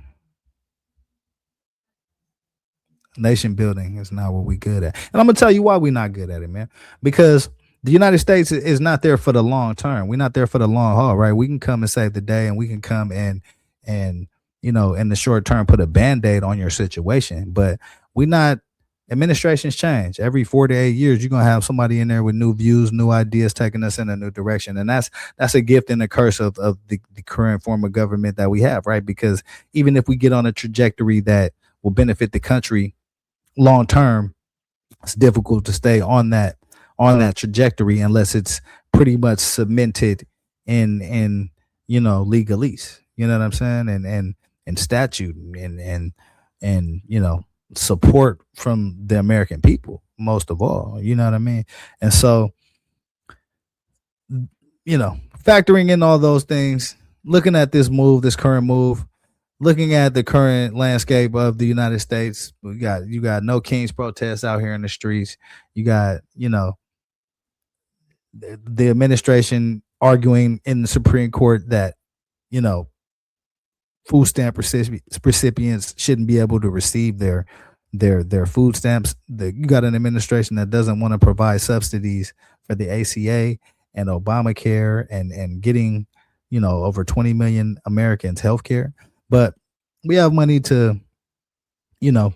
Nation building is not what we good at. And I'm going to tell you why we're not good at it, man. Because the United States is not there for the long term. We're not there for the long haul, right? We can come and save the day, and we can come and you know, in the short term, put a Band-Aid on your situation. But we're not. Administrations change every 4 to 8 years. You're gonna have somebody in there with new views, new ideas, taking us in a new direction, and that's a gift and a curse of the current form of government that we have, right? Because even if we get on a trajectory that will benefit the country long term, it's difficult to stay on that trajectory unless it's pretty much cemented in you know, legalese. You know what I'm saying? And statute and you know, support from the American people, most of all. You know what I mean? And so, you know, factoring in all those things, looking at this current move, looking at the current landscape of the United States, you got no King's protests out here in the streets. You got, you know, the administration arguing in the Supreme Court that, you know, food stamp recipients shouldn't be able to receive their food stamps. You got an administration that doesn't want to provide subsidies for the ACA and Obamacare and getting, you know, over 20 million Americans health care. But we have money to, you know,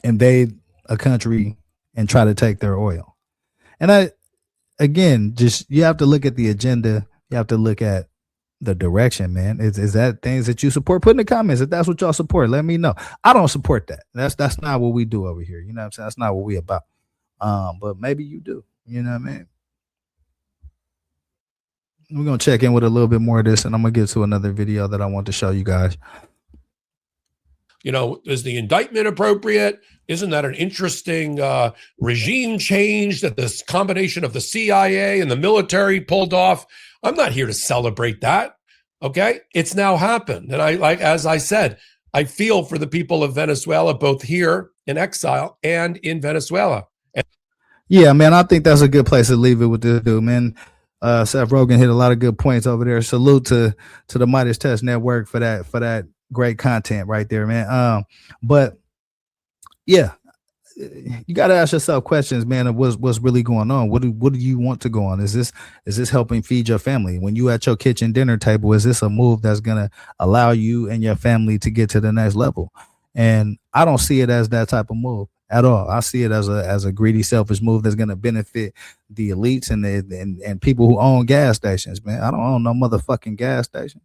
invade a country and try to take their oil. And you have to look at the agenda. You have to look at the direction, man. Is that things that you support? Put in the comments if that's what y'all support. Let me know. I don't support that. That's not what we do over here. You know what I'm saying? That's not what we about. But maybe you do. You know what I mean? We're gonna check in with a little bit more of this, and I'm gonna get to another video that I want to show you guys. You know, is the indictment appropriate? Isn't that an interesting regime change that this combination of the CIA and the military pulled off? I'm not here to celebrate that. Okay. It's now happened. And as I said, I feel for the people of Venezuela, both here in exile and in Venezuela. Yeah, man, I think that's a good place to leave it with this dude, man. Seth Rogen hit a lot of good points over there. Salute to the Midas Test Network for that great content right there, man. But yeah, you got to ask yourself questions, man, of what's really going on. What do you want to go on? Is this helping feed your family? When you at your kitchen dinner table, is this a move that's going to allow you and your family to get to the next level? And I don't see it as that type of move at all. I see it as a greedy, selfish move that's going to benefit the elites and people who own gas stations, man. I don't own no motherfucking gas station.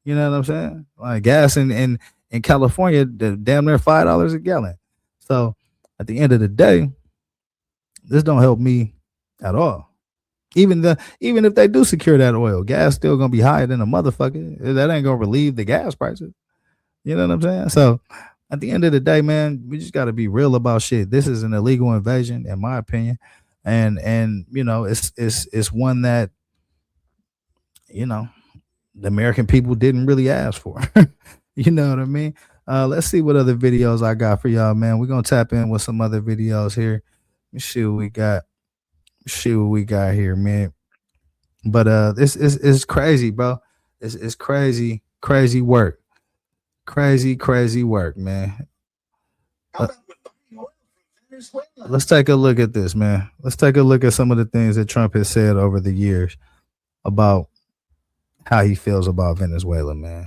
You know what I'm saying? Like gas in California, damn near $5 a gallon. So at the end of the day, this don't help me at all. Even if they do secure that oil, gas still gonna be higher than a motherfucker. That ain't gonna relieve the gas prices. You know what I'm saying? So at the end of the day, man, we just gotta be real about shit. This is an illegal invasion, in my opinion, and you know, it's one that, you know, the American people didn't really ask for. You know what I mean? Let's see what other videos I got for y'all, man. We're gonna tap in with some other videos here. Let me see what we got. Here, man. But this is crazy, bro. It's crazy work. Crazy work, man. Let's take a look at this, man. Let's take a look at some of the things that Trump has said over the years about how he feels about Venezuela, man.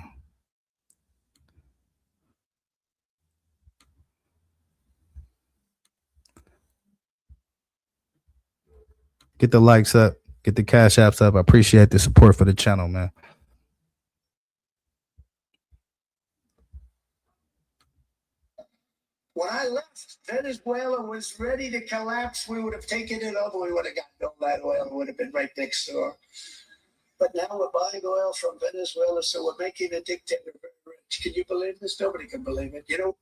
Get the likes up, get the cash apps up. I appreciate the support for the channel, man. When I left, Venezuela was ready to collapse. We would have taken it over. We would have gotten all that oil. It would have been right next door. But now we're buying oil from Venezuela, so we're making a dictator very rich. Can you believe this? Nobody can believe it. You know.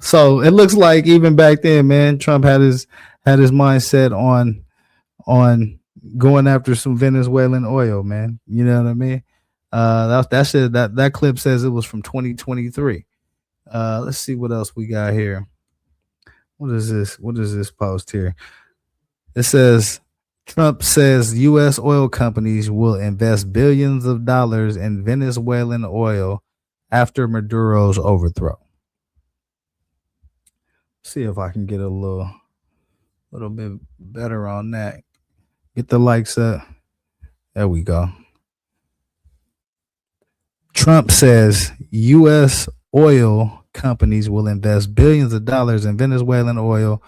So it looks like even back then, man, Trump had his mindset on going after some Venezuelan oil, man. You know what I mean? That clip says it was from 2023. Let's see what else we got here. What is this? What is this post here? It says Trump says U.S. oil companies will invest billions of dollars in Venezuelan oil after Maduro's overthrow. See if I can get a little bit better on that. Get the likes up. There we go. Trump says U.S. oil companies will invest billions of dollars in Venezuelan oil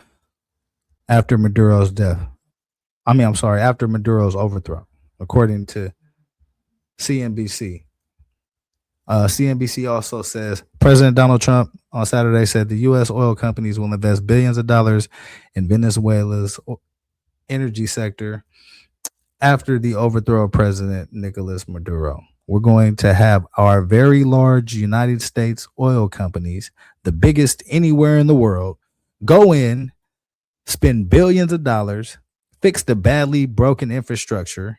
after Maduro's death. After Maduro's overthrow, according to CNBC. CNBC also says President Donald Trump on Saturday said the U.S. oil companies will invest billions of dollars in Venezuela's energy sector after the overthrow of President Nicolas Maduro. We're going to have our very large United States oil companies, the biggest anywhere in the world, go in, spend billions of dollars, fix the badly broken infrastructure,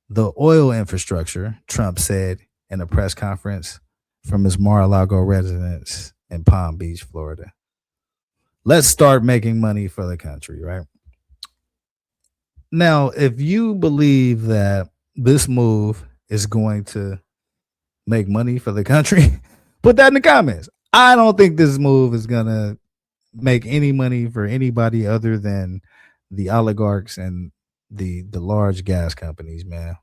the oil infrastructure, Trump said in a press conference from his Mar-a-Lago residence in Palm Beach, Florida. Let's start making money for the country, right? Now, if you believe that this move is going to make money for the country, put that in the comments. I don't think this move is going to make any money for anybody other than the oligarchs and the large gas companies, man.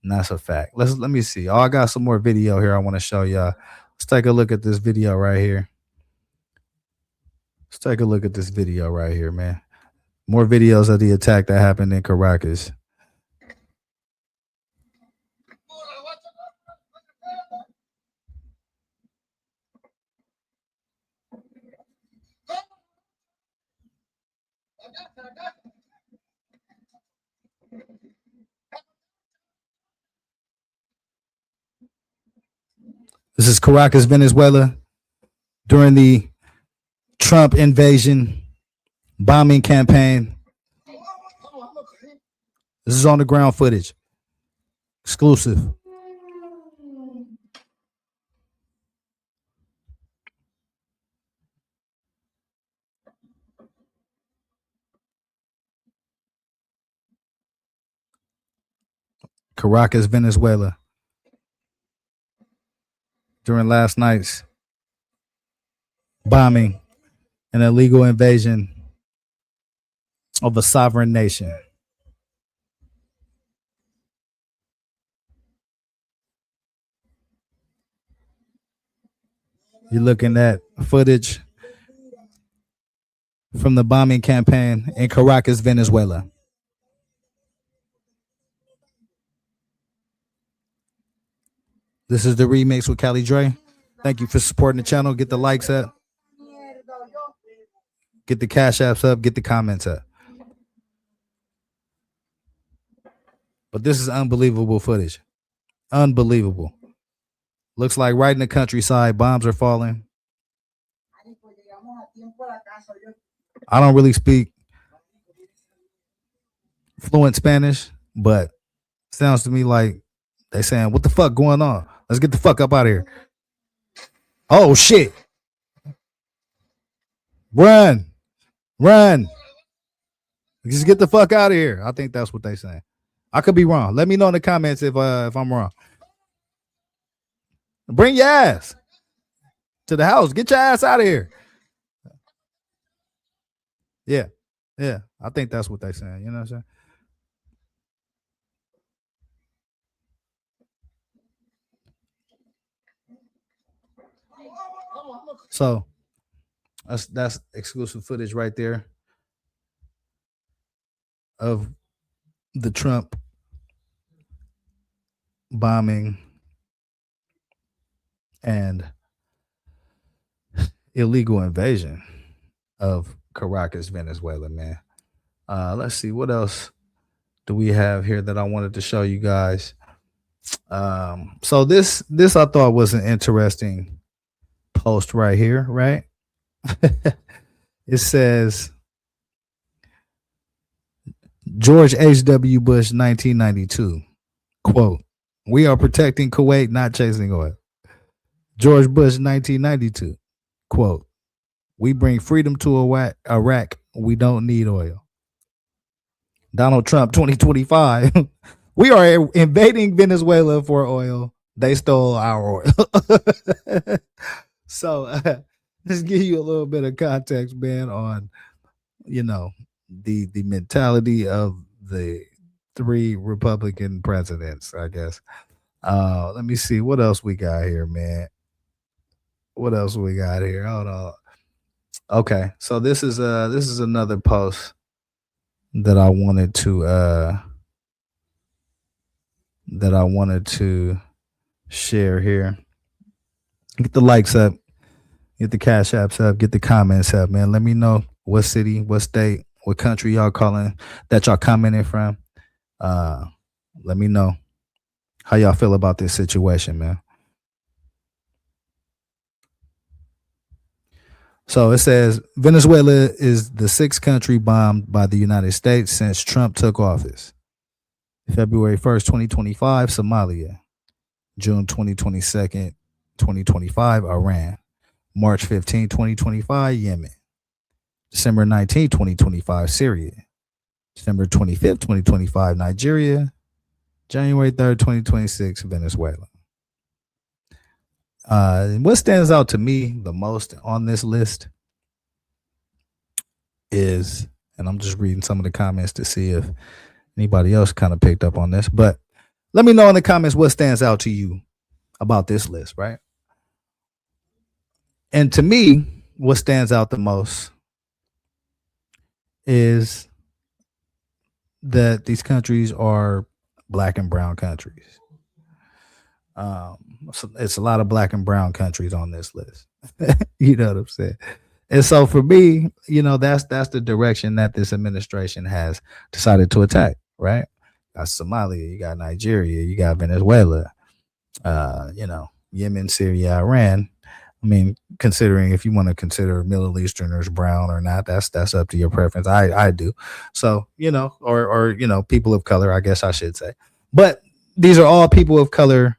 And that's a fact. Let me see. Oh, I got some more video here I want to show y'all. Let's take a look at this video right here. Let's take a look at this video right here, man. More videos of the attack that happened in Caracas. This is Caracas, Venezuela, during the Trump invasion bombing campaign. This is on the ground footage. Exclusive. Caracas, Venezuela, during last night's bombing and illegal invasion of a sovereign nation. You're looking at footage from the bombing campaign in Caracas, Venezuela. This is the remix with Cali Dre. Thank you for supporting the channel. Get the likes up. Get the cash apps up. Get the comments up. But this is unbelievable footage. Unbelievable. Looks like right in the countryside, bombs are falling. I don't really speak fluent Spanish, but sounds to me like they saying, what the fuck going on? Let's get the fuck up out of here. Oh, shit. Run. Just get the fuck out of here. I think that's what they saying. I could be wrong. Let me know in the comments if I'm wrong. Bring your ass to the house. Get your ass out of here. Yeah. I think that's what they saying. You know what I'm saying? So that's exclusive footage right there of the Trump bombing and illegal invasion of Caracas, Venezuela, man. Let's see, what else do we have here that I wanted to show you guys? So this I thought was an interesting post right here, right? It says George H.W. Bush, 1992, quote, "We are protecting Kuwait, not chasing oil." George Bush, 1992, quote, "We bring freedom to Iraq. We don't need oil." Donald Trump, 2025, "We are invading Venezuela for oil. They stole our oil." So let's give you a little bit of context, man, on the mentality of the three Republican presidents, I guess. Let me see what else we got here, man. What else we got here? Hold on. Okay, so this is another post that I wanted to share here. Get the likes up, get the cash apps up, get the comments up, man. Let me know what city, what state, what country y'all commenting from. Let me know how y'all feel about this situation, man. So it says Venezuela is the sixth country bombed by the United States since Trump took office. February 1st, 2025, Somalia. June 22nd, 2025, Iran. March 15, 2025, Yemen. December 19, 2025, Syria. December 25th, 2025, Nigeria. January 3rd, 2026, Venezuela. What stands out to me the most on this list is, and I'm just reading some of the comments to see if anybody else kind of picked up on this, but let me know in the comments what stands out to you about this list, right? And to me, what stands out the most is that these countries are black and brown countries. So it's a lot of black and brown countries on this list. You know what I'm saying? And so for me, that's the direction that this administration has decided to attack, right? You got Somalia, you got Nigeria, you got Venezuela, Yemen, Syria, Iran. I mean, considering if you want to consider Middle Easterners brown or not, that's up to your preference. I do. So, or people of color, I guess I should say. But these are all people of color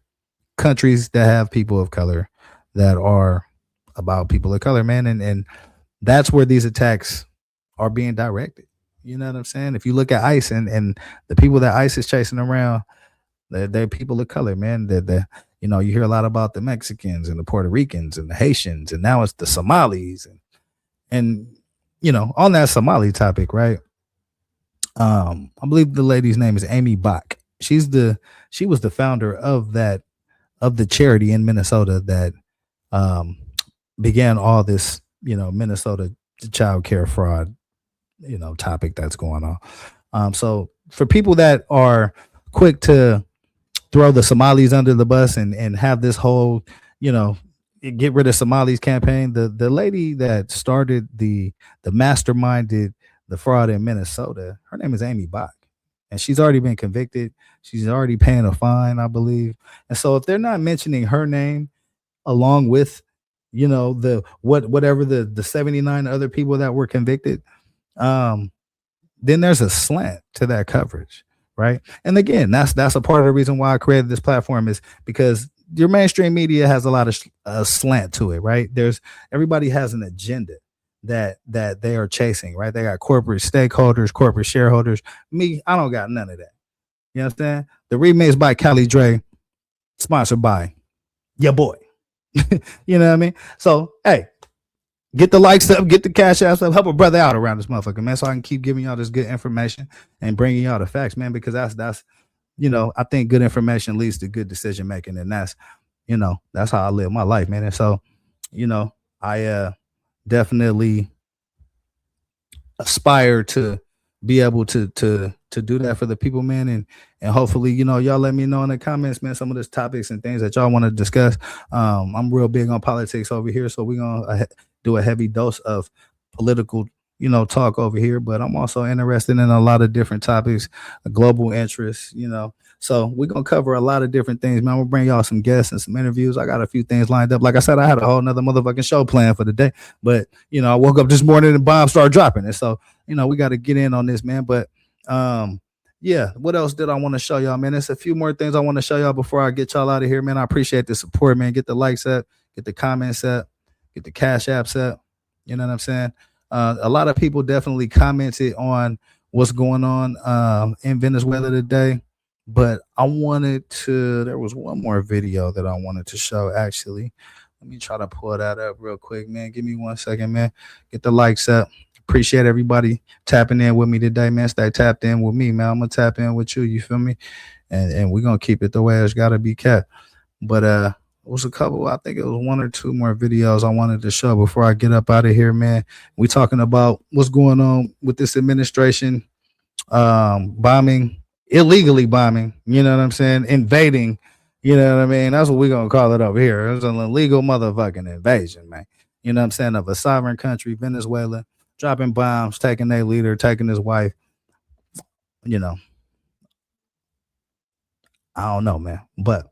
countries that have people of color that are about people of color, man. And that's where these attacks are being directed. You know what I'm saying? If you look at ICE and the people that ICE is chasing around, they're people of color, man. You hear a lot about the Mexicans and the Puerto Ricans and the Haitians, and now it's the Somalis. And on that Somali topic, right? I believe the lady's name is Amy Bach. She was the founder of the charity in Minnesota that began all this, Minnesota child care fraud, topic that's going on. So for people that are quick to throw the Somalis under the bus and have this whole, get rid of Somalis campaign, the lady that started the masterminded the fraud in Minnesota, her name is Amy Bach. And she's already been convicted. She's already paying a fine, I believe. And so if they're not mentioning her name along with, whatever the 79 other people that were convicted, then there's a slant to that coverage, right? And again, that's a part of the reason why I created this platform, is because your mainstream media has a lot of slant to it, right? Everybody has an agenda that they are chasing, right? They got corporate stakeholders, corporate shareholders. Me, I don't got none of that. You understand? The remix by Cali Dre, sponsored by your boy. You know what I mean? So, hey, get the likes up, get the cash apps up, help a brother out around this motherfucker, man, so I can keep giving y'all this good information and bringing y'all the facts, man, because that's I think good information leads to good decision making, and that's how I live my life, man. And so, I definitely aspire to be able to do that for the people, man, and hopefully y'all let me know in the comments, man, some of these topics and things that y'all want to discuss. I'm real big on politics over here, so we're gonna do a heavy dose of political talk over here, but I'm also interested in a lot of different topics, global interests, so we're gonna cover a lot of different things, man. I'm gonna bring y'all some guests and some interviews. I got a few things lined up. Like I said, I had a whole nother motherfucking show planned for the day, but I woke up this morning and bombs started dropping, and so we got to get in on this, man. But yeah, what else did I want to show y'all, man? There's a few more things I want to show y'all before I get y'all out of here, man. I appreciate the support, man. Get the likes up, get the comments up, get the cash apps up. You know what I'm saying? A lot of people definitely commented on what's going on in Venezuela today. But I wanted to, there was one more video that I wanted to show actually. Let me try to pull that up real quick, man. Give me 1 second, man. Get the likes up. Appreciate everybody tapping in with me today, man. Stay tapped in with me, man. I'm going to tap in with you. You feel me? And we're going to keep it the way it's got to be kept. But it was a couple, I think it was 1 or 2 more videos I wanted to show before I get up out of here, man. We talking about what's going on with this administration, illegally bombing, you know what I'm saying? Invading, you know what I mean? That's what we're going to call it over here. It's an illegal motherfucking invasion, man. You know what I'm saying? Of a sovereign country, Venezuela, dropping bombs, taking their leader, taking his wife. You know, I don't know, man. But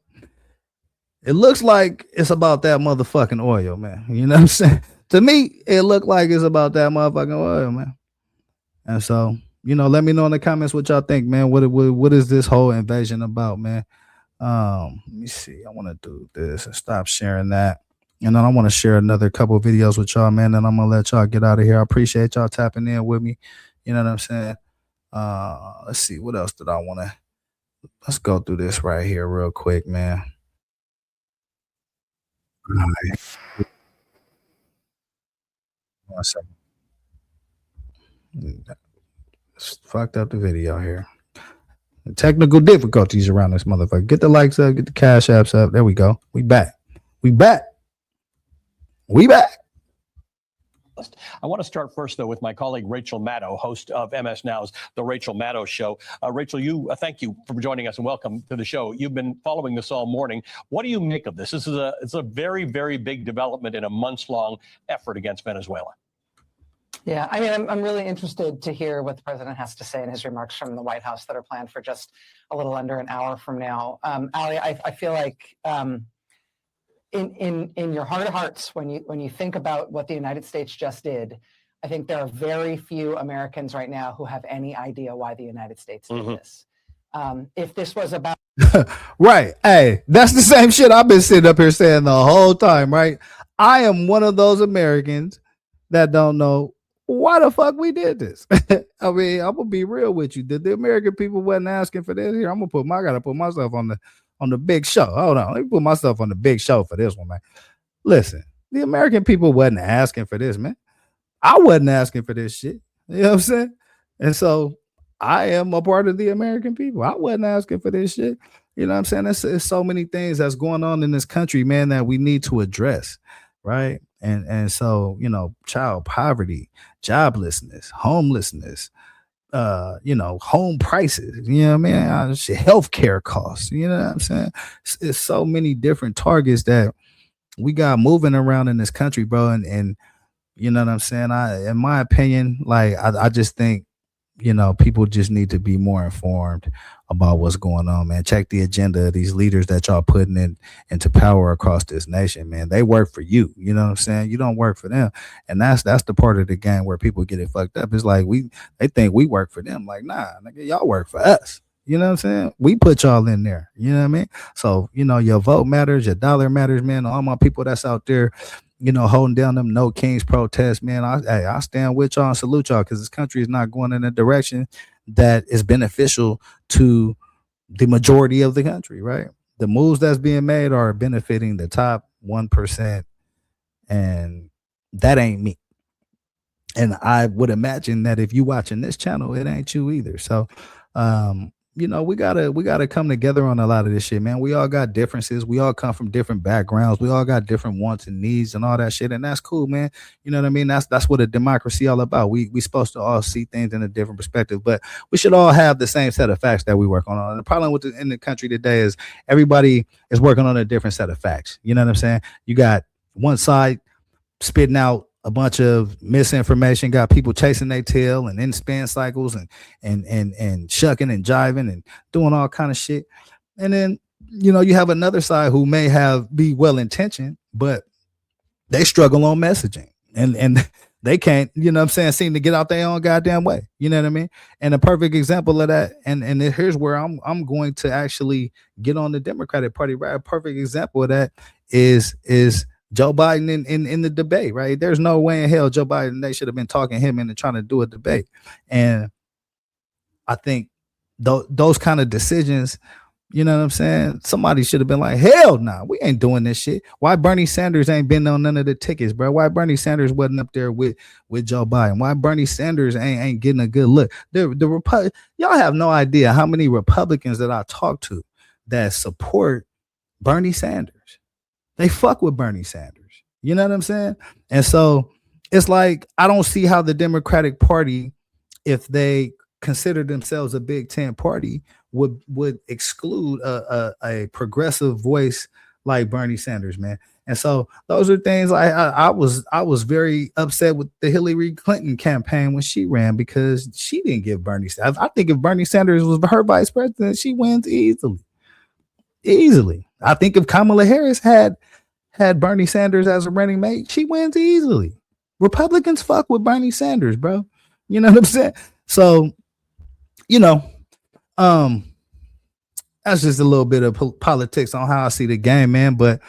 it looks like it's about that motherfucking oil, man. You know what I'm saying? To me, it looked like it's about that motherfucking oil, man. And so, you know, let me know in the comments what y'all think, man. What is this whole invasion about, man? Let me see. I want to do this and stop sharing that. And then I want to share another couple of videos with y'all, man. And I'm going to let y'all get out of here. I appreciate y'all tapping in with me. You know what I'm saying? Let's see. What else did I want to? Let's go through this right here real quick, man. All right. 1 second. Fucked up the video here. Technical difficulties around this motherfucker. Get the likes up, get the cash apps up. There we go. We back. We back. We back. I want to start first, though, with my colleague Rachel Maddow, host of MS Now's The Rachel Maddow Show. Rachel, thank you for joining us and welcome to the show. You've been following this all morning. What do you make of this? It's a very, very big development in a months-long effort against Venezuela. Yeah, I mean, I'm really interested to hear what the president has to say in his remarks from the White House that are planned for just a little under an hour from now. Ali, I feel like in your heart of hearts, when you think about what the United States just did, I think there are very few Americans right now who have any idea why the United States did this. If this was about right, hey, that's the same shit I've been sitting up here saying the whole time, right? I am one of those Americans that don't know why the fuck we did this. I mean, I'm gonna be real with you. The American people wasn't asking for this. Here, I gotta put myself on the big show. Hold on, let me put myself on the big show for this one, man. Listen, the American people wasn't asking for this, man. I wasn't asking for this shit. You know what I'm saying? And so I am a part of the American people. I wasn't asking for this shit. You know what I'm saying? It's so many things that's going on in this country, man, that we need to address, right? And so, you know, child poverty, joblessness, homelessness, home prices, you know what I mean? Healthcare costs, you know what I'm saying? It's so many different targets that we got moving around in this country, bro. And you know what I'm saying? In my opinion, like, I just think, you know, people just need to be more informed about what's going on, man. Check the agenda of these leaders that y'all putting into power across this nation, man. They work for you. You know what I'm saying? You don't work for them. And that's the part of the game where people get it fucked up. It's like they think we work for them. Like, nah, nigga, y'all work for us. You know what I'm saying? We put y'all in there. You know what I mean? So, you know, your vote matters, your dollar matters, man. All my people that's out there, you know, holding down them No Kings protests, man. I stand with y'all and salute y'all, because this country is not going in a direction that is beneficial to the majority of the country, right? The moves that's being made are benefiting the top 1%, and that ain't me. And I would imagine that if you watching this channel, it ain't you either. So, you know, we gotta come together on a lot of this shit, man. We all got differences. We all come from different backgrounds. We all got different wants and needs and all that shit, and that's cool, man. You know what I mean? That's what a democracy all about. We supposed to all see things in a different perspective, but we should all have the same set of facts that we work on. And the problem in the country today is everybody is working on a different set of facts. You know what I'm saying? You got one side spitting out a bunch of misinformation, got people chasing their tail and in spin cycles and shucking and jiving and doing all kind of shit. And then, you know, you have another side who may be well-intentioned, but they struggle on messaging and they can't, you know what I'm saying, seem to get out their own goddamn way. You know what I mean? And a perfect example of that, and here's where I'm going to actually get on the Democratic Party, right? A perfect example of that is Joe Biden in the debate, right? There's no way in hell Joe Biden, they should have been talking him into trying to do a debate. And I think those kind of decisions, you know what I'm saying? Somebody should have been like, hell nah, we ain't doing this shit. Why Bernie Sanders ain't been on none of the tickets, bro? Why Bernie Sanders wasn't up there with Joe Biden? Why Bernie Sanders ain't getting a good look? Y'all have no idea how many Republicans that I talk to that support Bernie Sanders. They fuck with Bernie Sanders. You know what I'm saying? And so it's like, I don't see how the Democratic Party, if they consider themselves a Big Ten party, would exclude a progressive voice like Bernie Sanders, man. And so those are things I was very upset with the Hillary Clinton campaign when she ran, because she didn't give Bernie Sanders. I think if Bernie Sanders was her vice president, she wins easily. I think if Kamala Harris had Bernie Sanders as a running mate, she wins easily. Republicans fuck with Bernie Sanders, bro. You know what I'm saying? So, you know, that's just a little bit of politics on how I see the game, man. But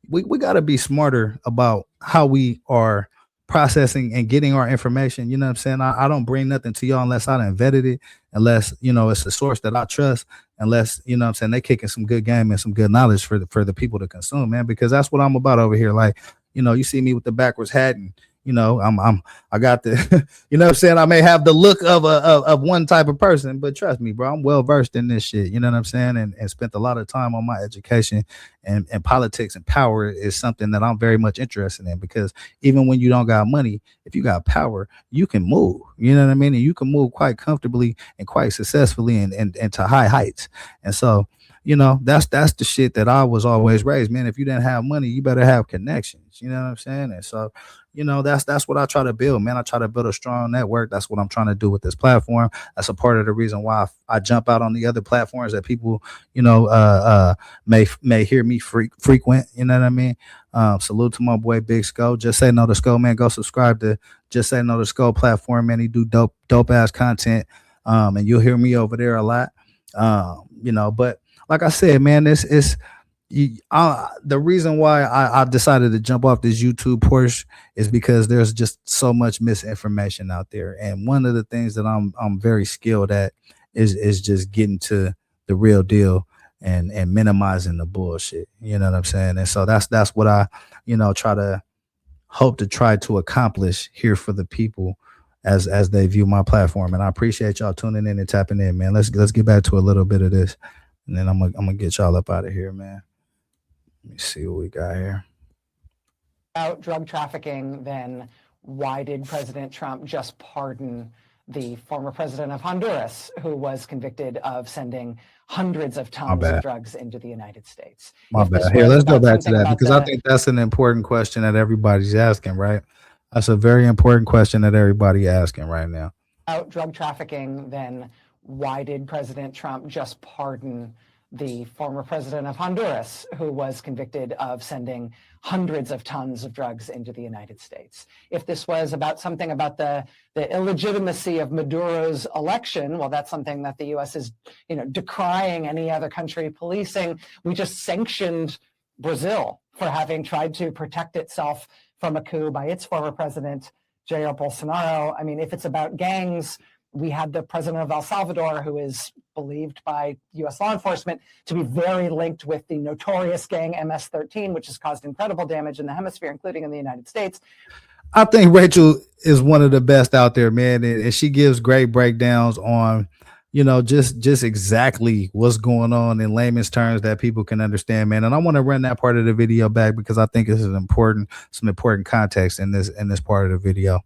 we got to be smarter about how we are processing and getting our information. You know what I'm saying? I don't bring nothing to y'all unless I done vetted it, unless, you know, it's a source that I trust, unless, you know what I'm saying, they kicking some good game and some good knowledge for the people to consume, man, because that's what I'm about over here. Like, you know, you see me with the backwards hat, and you know, I got the, you know what I'm saying? I may have the look of one type of person, but trust me, bro, I'm well versed in this shit. You know what I'm saying? And spent a lot of time on my education, and politics and power is something that I'm very much interested in, because even when you don't got money, if you got power, you can move, you know what I mean? And you can move quite comfortably and quite successfully and to high heights. And so, you know, that's the shit that I was always raised, man. If you didn't have money, you better have connections. You know what I'm saying? And so, you know, that's what I try to build, man. I try to build a strong network. That's what I'm trying to do with this platform. That's a part of the reason why I jump out on the other platforms that people, you know, may hear me frequent. You know what I mean? Salute to my boy Big Skull. Just Say No to Skull, man. Go subscribe to Just Say No to Skull platform, man. He do dope ass content. And you'll hear me over there a lot. You know, but like I said, man, the reason why I decided to jump off this YouTube Porsche is because there's just so much misinformation out there. And one of the things that I'm very skilled at is just getting to the real deal and minimizing the bullshit. You know what I'm saying? And so that's what I, you know, hope to accomplish here for the people as they view my platform. And I appreciate y'all tuning in and tapping in, man. Let's get back to a little bit of this, and then I'm gonna get y'all up out of here, man. Let me see what we got here. About drug trafficking, then why did President Trump just pardon the former president of Honduras, who was convicted of sending hundreds of tons of drugs into the United States? My bad. Here, let's go back to that, because I think that's an important question that everybody's asking, right? That's a very important question that everybody's asking right now. About drug trafficking, then why did President Trump just pardon the former president of Honduras, who was convicted of sending hundreds of tons of drugs into the United States? If this was about something about the illegitimacy of Maduro's election, well, that's something that the U.S. is, you know, decrying any other country policing. We just sanctioned Brazil for having tried to protect itself from a coup by its former president, Jair Bolsonaro. I mean, if it's about gangs, we had the president of El Salvador, who is believed by U.S. law enforcement to be very linked with the notorious gang MS-13, which has caused incredible damage in the hemisphere, including in the United States. I think Rachel is one of the best out there, man, and she gives great breakdowns on, you know, just exactly what's going on in layman's terms that people can understand, man. And I want to run that part of the video back, because I think this is some important context in this part of the video.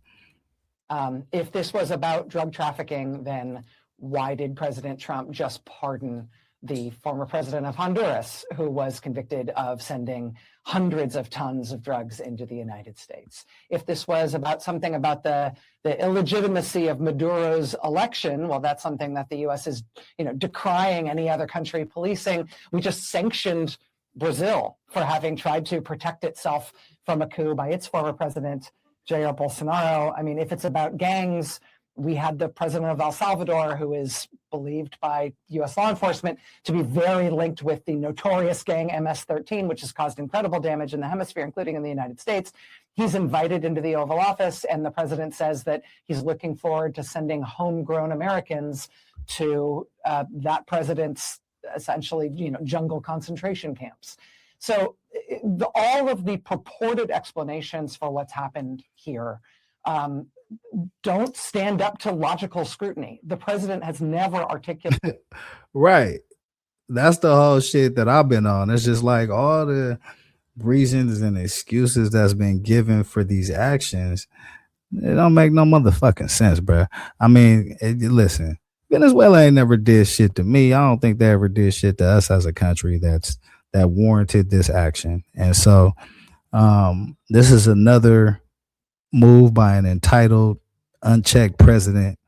If this was about drug trafficking, then why did President Trump just pardon the former president of Honduras, who was convicted of sending hundreds of tons of drugs into the United States? If this was about something about the illegitimacy of Maduro's election, well, that's something that the U.S. is, you know, decrying any other country policing. We just sanctioned Brazil for having tried to protect itself from a coup by its former president, Jair Bolsonaro. I mean, if it's about gangs, We had the president of El Salvador, who is believed by U.S. law enforcement to be very linked with the notorious gang MS-13, which has caused incredible damage in the hemisphere, including in the United States. He's invited into the Oval Office, and the president says that he's looking forward to sending homegrown Americans to that president's essentially, jungle concentration camps. So all of the purported explanations for what's happened here don't stand up to logical scrutiny. The president has never articulated. Right. That's the whole shit that I've been on. It's just like all the reasons and excuses that's been given for these actions. It don't make no motherfucking sense, bro. I mean, listen, Venezuela ain't never did shit to me. I don't think they ever did shit to us as a country that warranted this action. And so this is another move by an entitled, unchecked president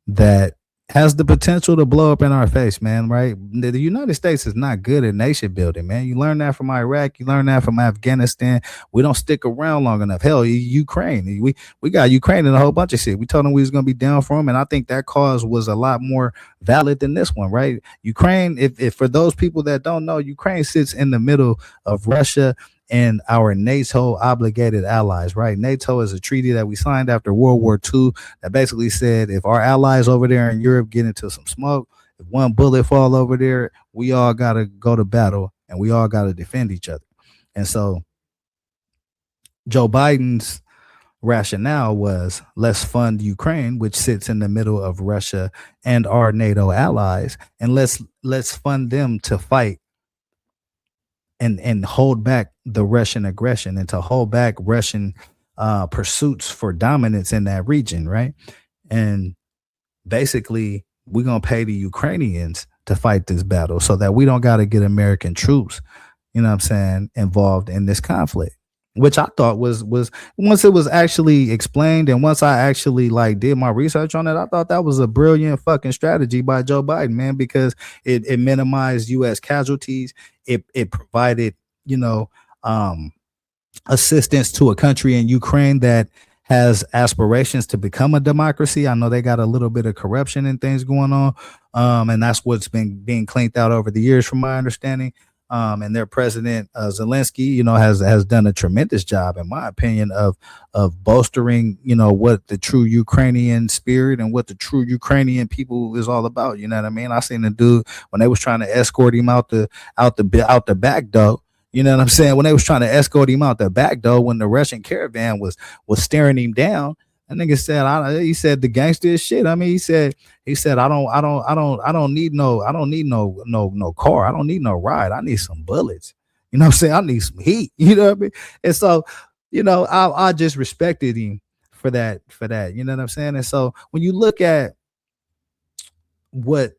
that has the potential to blow up in our face, man, right? The United States is not good at nation building, man. You learn that from Iraq. You learn that from Afghanistan. We don't stick around long enough. Hell, Ukraine. We got Ukraine and a whole bunch of shit. We told them we was going to be down for them, and I think that cause was a lot more valid than this one, right? Ukraine, if for those people that don't know, Ukraine sits in the middle of Russia and our NATO obligated allies, right? NATO is a treaty that we signed after World War II that basically said if our allies over there in Europe get into some smoke, if one bullet fall over there, we all got to go to battle and we all got to defend each other. And so Joe Biden's rationale was let's fund Ukraine, which sits in the middle of Russia and our NATO allies, and let's fund them to fight and hold back the Russian aggression and to hold back Russian pursuits for dominance in that region, right? And basically, we're going to pay the Ukrainians to fight this battle so that we don't got to get American troops, involved in this conflict, which I thought was once it was actually explained and once I actually did my research on it, I thought that was a brilliant fucking strategy by Joe Biden, man, because it minimized U.S. casualties. It provided, assistance to a country in Ukraine that has aspirations to become a democracy. I know they got a little bit of corruption and things going on, and that's what's been being cleaned out over the years, from my understanding. And their president Zelensky, has done a tremendous job, in my opinion, of bolstering, what the true Ukrainian spirit and what the true Ukrainian people is all about. You know what I mean? I seen the dude when they was trying to escort him out the back door. You know what I'm saying? When they was trying to escort him out the back door, when the Russian caravan was staring him down, that nigga said, he said the gangster is shit. I mean, he said, I don't need no car. I don't need no ride. I need some bullets. You know what I'm saying? I need some heat. You know what I mean? And so, I just respected him for that. You know what I'm saying? And so when you look at the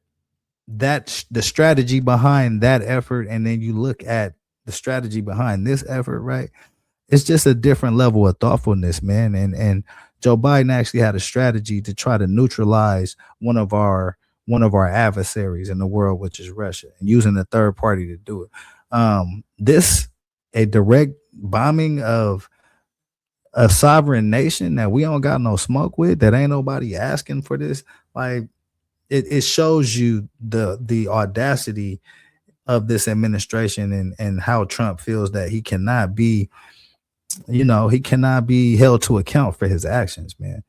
strategy behind that effort, and then you look at the strategy behind this effort, right? It's just a different level of thoughtfulness, man. And Joe Biden actually had a strategy to try to neutralize one of our adversaries in the world, which is Russia, and using a third party to do it. A direct bombing of a sovereign nation that we don't got no smoke with, that ain't nobody asking for this. It shows you the audacity of this administration and how Trump feels that he cannot be held to account for his actions, man.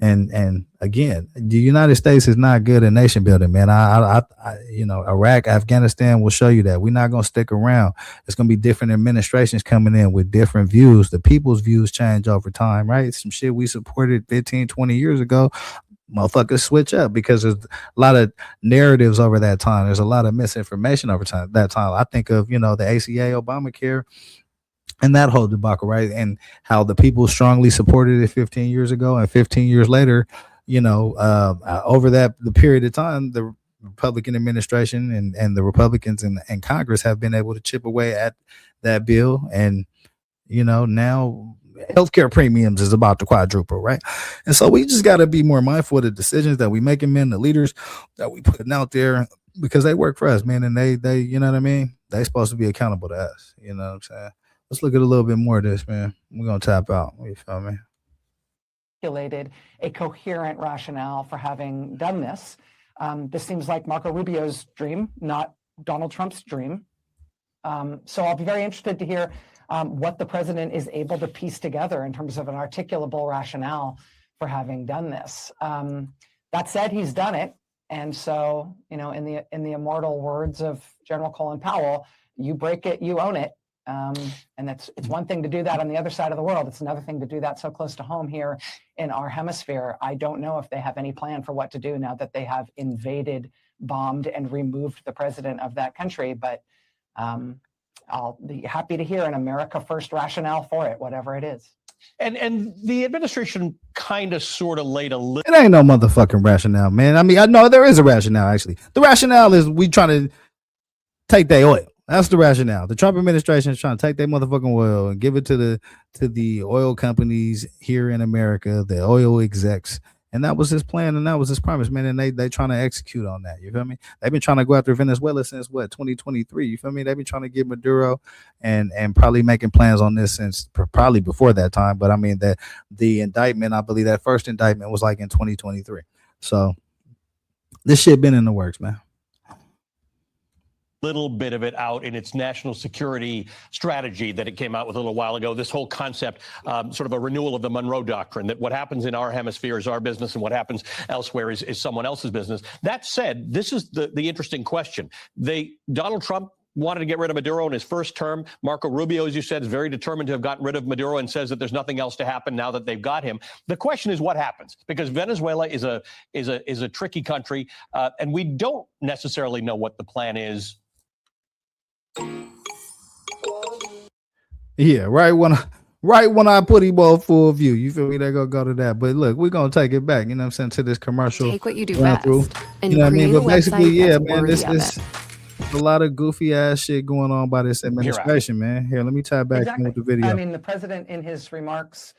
And again, the United States is not good at nation building, man. Iraq, Afghanistan will show you that we're not going to stick around. It's going to be different administrations coming in with different views. The people's views change over time, right? Some shit we supported 15, 20 years ago, motherfuckers switch up because there's a lot of narratives over that time. There's a lot of misinformation over that time. I think of, the ACA, Obamacare, and that whole debacle, right? And how the people strongly supported it 15 years ago, and 15 years later, over the period of time, the Republican administration and the Republicans in Congress have been able to chip away at that bill. And, now healthcare premiums is about to quadruple, right? And so we just got to be more mindful of the decisions that we making, man, the leaders that we putting out there, because they work for us, man. And they, you know what I mean? They supposed to be accountable to us. You know what I'm saying? Let's look at a little bit more of this, man. We're going to tap out. You feel me? articulated a coherent rationale for having done this. This seems like Marco Rubio's dream, not Donald Trump's dream. So I'll be very interested to hear what the president is able to piece together in terms of an articulable rationale for having done this. That said, he's done it. And so, you know, in the immortal words of General Colin Powell, you break it, you own it. And it's one thing to do that on the other side of the world. It's another thing to do that so close to home here in our hemisphere. I don't know if they have any plan for what to do now that they have invaded, bombed, and removed the president of that country. But I'll be happy to hear an America First rationale for it, whatever it is. And the administration kind of sort of laid a little. It ain't no motherfucking rationale, man. I mean, I know there is a rationale, actually. The rationale is we trying to take their oil. That's the rationale. The Trump administration is trying to take their motherfucking oil and give it to the oil companies here in America, the oil execs. And that was his plan, and that was his promise, man. And they trying to execute on that. You feel me? They've been trying to go after Venezuela since what, 2023. You feel me? They've been trying to get Maduro and probably making plans on this since probably before that time. But I mean that the indictment, I believe that first indictment was like in 2023. So this shit been in the works, man. Little bit of it out in its national security strategy that it came out with a little while ago. This whole concept, sort of a renewal of the Monroe Doctrine, that what happens in our hemisphere is our business and what happens elsewhere is someone else's business. That said, this is the interesting question. Donald Trump wanted to get rid of Maduro in his first term. Marco Rubio, as you said, is very determined to have gotten rid of Maduro and says that there's nothing else to happen now that they've got him. The question is what happens, because Venezuela is a tricky country, and we don't necessarily know what the plan is. Yeah, right when I put him on full view, you feel me? They're gonna go to that. But look, we're gonna take it back, you know what I'm saying, to this commercial. Take what you do best. And you know what I mean? But basically, yeah, man, this is a lot of goofy ass shit going on by this administration, man. Here, let me tie back in with the video. I mean, the president in his remarks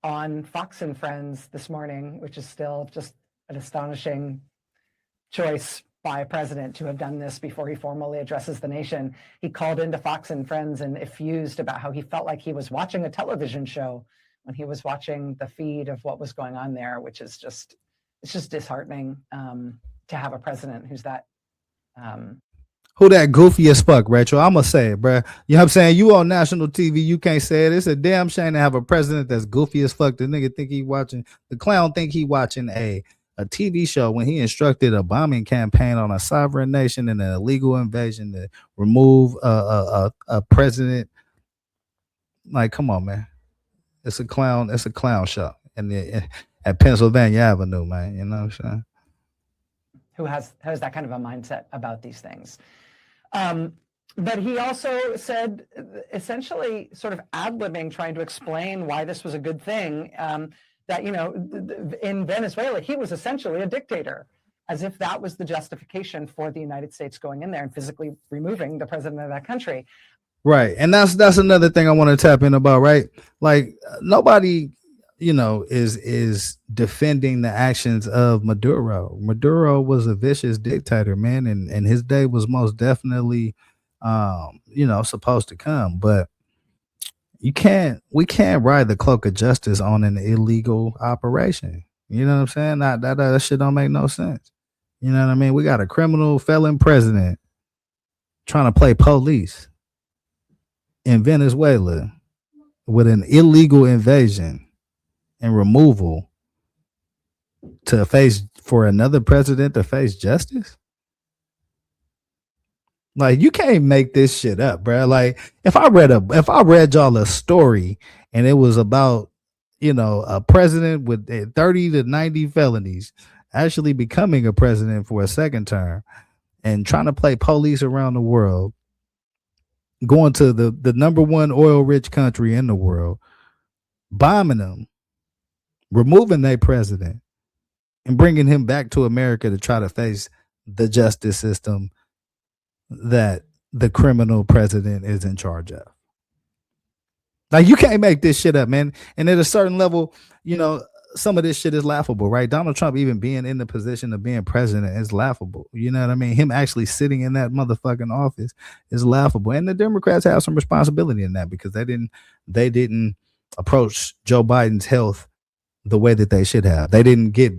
on Fox and Friends this morning, which is still just an astonishing choice by a president to have done this before he formally addresses the nation. He called into Fox and Friends and effused about how he felt like he was watching a television show when he was watching the feed of what was going on there, which is just, it's just disheartening to have a president who's that. Who that goofy as fuck, Rachel? I'm gonna say it, bro. You know what I'm saying? You on national TV, you can't say it. It's a damn shame to have a president that's goofy as fuck. The nigga think he watching, the clown think he watching a TV show when he instructed a bombing campaign on a sovereign nation and an illegal invasion to remove a president. Like, come on, man. It's a clown show. And at Pennsylvania Avenue, man. You know what I'm saying? Who has that kind of a mindset about these things. But he also said, essentially sort of ad-libbing, trying to explain why this was a good thing, that, you know, in Venezuela, he was essentially a dictator, as if that was the justification for the United States going in there and physically removing the president of that country. Right. And that's another thing I want to tap in about, right? Like, nobody, you know, is defending the actions of Maduro. Maduro was a vicious dictator, man, and his day was most definitely, you know, supposed to come. But we can't ride the cloak of justice on an illegal operation. You know what I'm saying? That shit don't make no sense. You know what I mean? We got a criminal felon president trying to play police in Venezuela with an illegal invasion and removal for another president to face justice. Like, you can't make this shit up, bro. Like, if I read y'all a story and it was about, you know, a president with 30 to 90 felonies actually becoming a president for a second term and trying to play police around the world, going to the number one oil rich country in the world, bombing them, removing their president, and bringing him back to America to try to face the justice system that the criminal president is in charge of. Like, you can't make this shit up, man. And at a certain level, you know, some of this shit is laughable, right? Donald Trump even being in the position of being president is laughable. You know what I mean? Him actually sitting in that motherfucking office is laughable. And the Democrats have some responsibility in that, because they didn't approach Joe Biden's health the way that they should have. They didn't get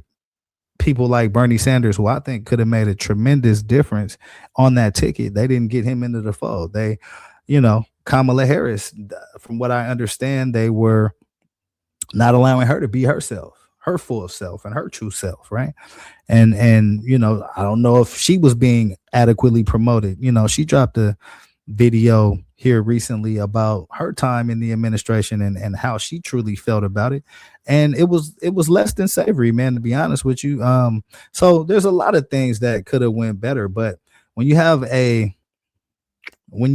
people like Bernie Sanders, who I think could have made a tremendous difference on that ticket. They didn't get him into the fold. They, Kamala Harris, from what I understand, they were not allowing her to be herself, her full self and her true self, right? And I don't know if she was being adequately promoted. She dropped a video here recently about her time in the administration and how she truly felt about it, and it was less than savory, man, to be honest with you. So there's a lot of things that could have went better, but when you have a what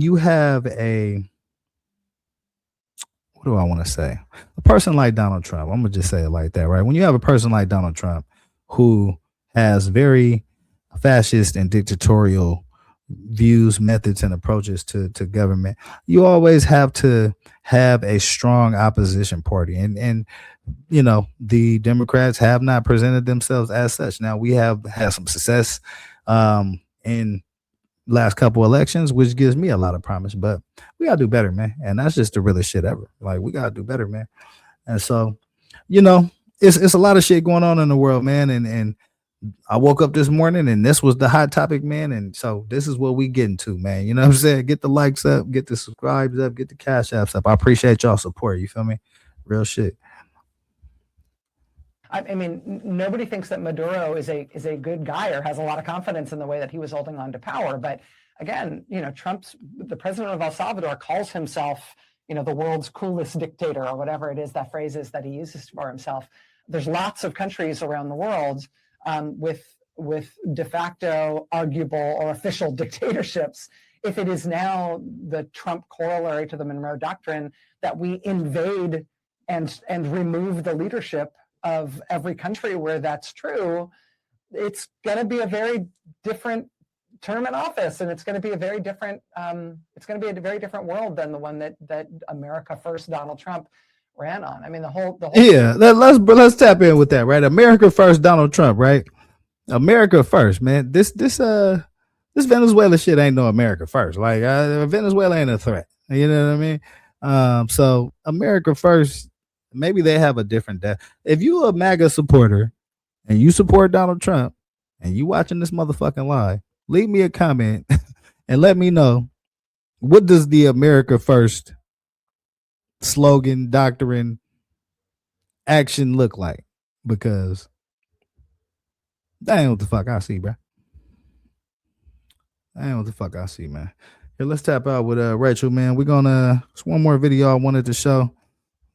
do I want to say? A person like Donald Trump, I'm gonna just say it like that, right? When you have a person like Donald Trump who has very fascist and dictatorial views, methods, and approaches to government, you always have to have a strong opposition party, and the Democrats have not presented themselves as such. Now, we have had some success in last couple elections, which gives me a lot of promise, but we gotta do better, man. And that's just the realest shit ever. Like, we gotta do better, man. And so, it's a lot of shit going on in the world, man. And I woke up this morning and this was the hot topic, man. And so this is what we getting to, man. You know what I'm saying? Get the likes up, get the subscribes up, get the cash apps up. I appreciate y'all support. You feel me? Real shit. I mean, nobody thinks that Maduro is a good guy or has a lot of confidence in the way that he was holding on to power. But again, the president of El Salvador calls himself, the world's coolest dictator, or whatever it is, that phrase is that he uses for himself. There's lots of countries around the world with de facto, arguable, or official dictatorships. If it is now the Trump corollary to the Monroe Doctrine that we invade and remove the leadership of every country where that's true, it's going to be a very different term in office, and it's going to be a very different world than the one that America First Donald Trump ran on. I mean, the whole yeah. Let's tap in with that, right? America First Donald Trump, right? America first, man. This Venezuela shit ain't no America first. Like, Venezuela ain't a threat. You know what I mean? So America first. Maybe they have a different death. If you a MAGA supporter and you support Donald Trump and you watching this motherfucking live, leave me a comment and let me know, what does the America First slogan, doctrine, action look like? Because that ain't what the fuck I see, bro. That ain't what the fuck I see, man. Here, let's tap out with Rachel, man. We're gonna, it's one more video I wanted to show.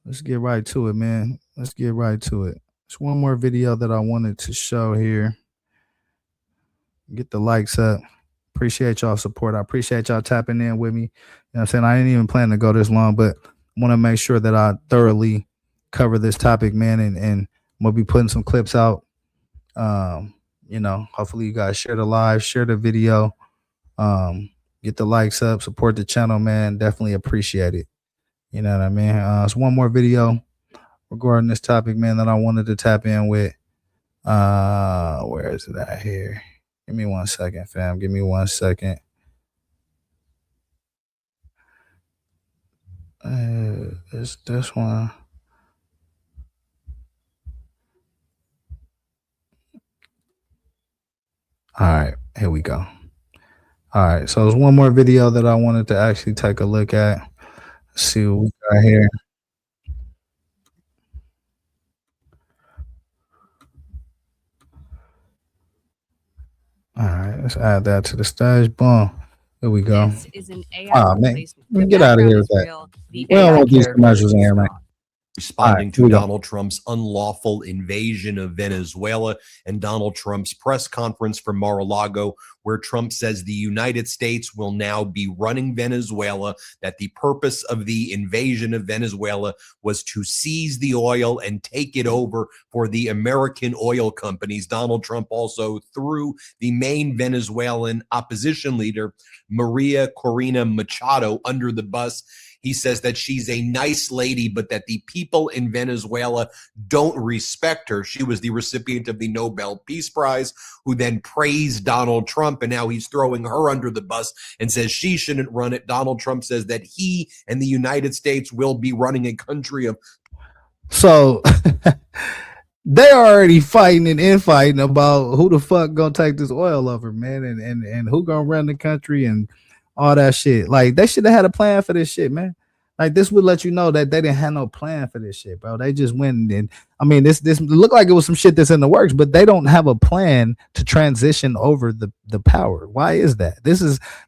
Let's get right to it, man. Let's get right to it. It's one more video that I wanted to show here. Get the likes up. Appreciate y'all support. I appreciate y'all tapping in with me. You know what I'm saying? I didn't even plan to go this long, but I want to make sure that I thoroughly cover this topic, man. And I'm going to be putting some clips out. Hopefully you guys share the live, share the video, get the likes up, support the channel, man. Definitely appreciate it. You know what I mean? It's one more video regarding this topic, man, that I wanted to tap in with. Where is it at here? Give me 1 second, fam. Give me 1 second. It's this one. All right, here we go. All right, so there's one more video that I wanted to actually take a look at. See what we got here. All right, let's add that to the stage. Boom. There we go. This is an AI man, get out of here with that. We don't want these commercials in here, man. Responding to Donald Trump's unlawful invasion of Venezuela and Donald Trump's press conference from Mar-a-Lago, where Trump says the United States will now be running Venezuela, that the purpose of the invasion of Venezuela was to seize the oil and take it over for the American oil companies. Donald Trump also threw the main Venezuelan opposition leader, Maria Corina Machado, under the bus. He says that she's a nice lady, but that the people in Venezuela don't respect her. She was the recipient of the Nobel Peace Prize, who then praised Donald Trump, and now he's throwing her under the bus and says she shouldn't run it. Donald Trump says that he and the United States will be running a country of. So They already fighting and infighting about who the fuck gonna take this oil over, man, and who gonna run the country and all that shit. Like they should have had a plan for this shit, man. Like this would let you know that they didn't have no plan for this shit, bro. They just went and I mean this looked like it was some shit that's in the works, but they don't have a plan to transition over the power. Why is that?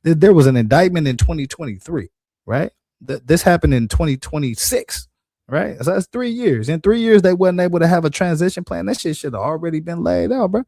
There was an indictment in 2023, right? This happened in 2026. Right, so that's 3 years. In 3 years, they wasn't able to have a transition plan. That shit should have already been laid out, bro.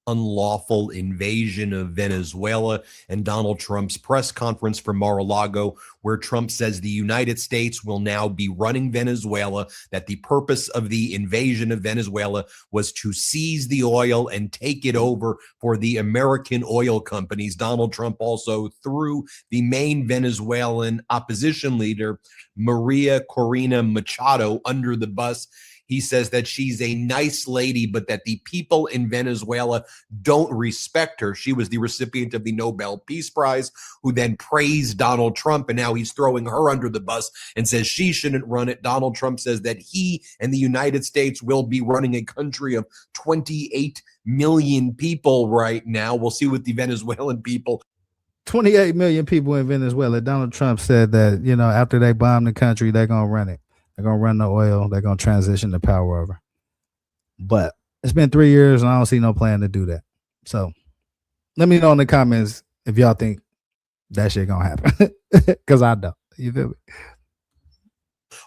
Unlawful invasion of Venezuela and Donald Trump's press conference from Mar-a-Lago, where Trump says the United States will now be running Venezuela, that the purpose of the invasion of Venezuela was to seize the oil and take it over for the American oil companies. Donald Trump also threw the main Venezuelan opposition leader, Maria Corina Machado, under the bus. He says that she's a nice lady, but that the people in Venezuela don't respect her. She was the recipient of the Nobel Peace Prize, who then praised Donald Trump, and now he's throwing her under the bus and says she shouldn't run it. Donald Trump says that he and the United States will be running a country of 28 million people right now. We'll see what the Venezuelan people 28 million people in Venezuela. Donald Trump said that, you know, after they bomb the country, they're going to run it. They're going to run the oil. They're going to transition the power over. But it's been 3 years, and I don't see no plan to do that. So let me know in the comments if y'all think that shit going to happen. Because I don't. You feel me?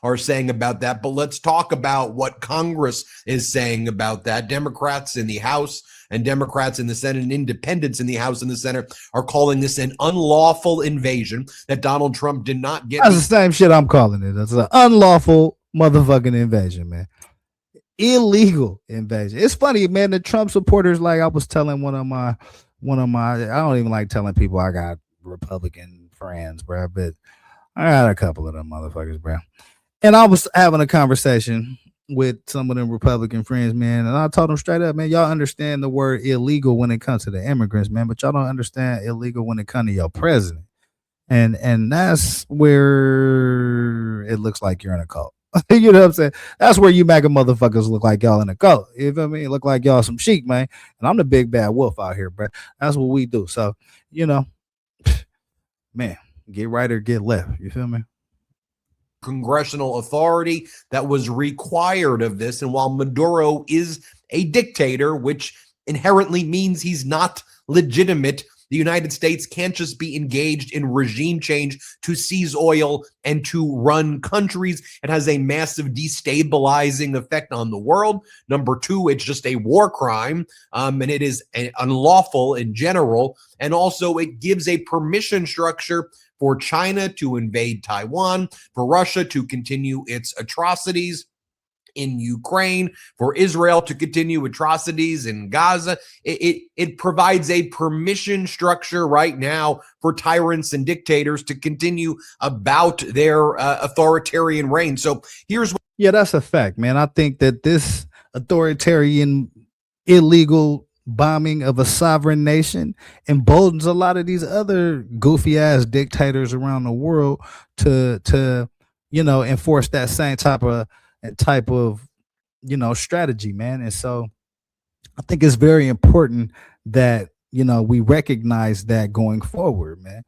Are saying about that. But let's talk about what Congress is saying about that. Democrats in the House and Democrats in the Senate and independents in the House and the Senate are calling this an unlawful invasion, that Donald Trump did not get. That's the same shit I'm calling it. That's an unlawful motherfucking invasion, man. Illegal invasion. It's funny, man. The Trump supporters, like I was telling one of my, I don't even like telling people I got Republican friends, bro, but I got a couple of them motherfuckers, bro. And I was having a conversation with some of them Republican friends, man, and I told them straight up, man, y'all understand the word illegal when it comes to the immigrants, man, but y'all don't understand illegal when it comes to your president. And that's where it looks like you're in a cult. You know what I'm saying? That's where you MAGA motherfuckers look like y'all in a cult. You feel me? Look like y'all some sheep, man. And I'm the big bad wolf out here, bro. That's what we do. So, you know, man, get right or get left. You feel me? Congressional authority that was required of this. And while Maduro is a dictator, which inherently means he's not legitimate, the United States can't just be engaged in regime change to seize oil and to run countries. It has a massive destabilizing effect on the world. Number two, it's just a war crime, and it is unlawful in general. And also it gives a permission structure for China to invade Taiwan, for Russia to continue its atrocities in Ukraine, for Israel to continue atrocities in Gaza. It provides a permission structure right now for tyrants and dictators to continue about their authoritarian reign. So here's what. Yeah, that's a fact, man. I think that this authoritarian, illegal bombing of a sovereign nation emboldens a lot of these other goofy ass dictators around the world to you know, enforce that same type of you know, strategy, man. And so I think it's very important that, you know, we recognize that going forward, man.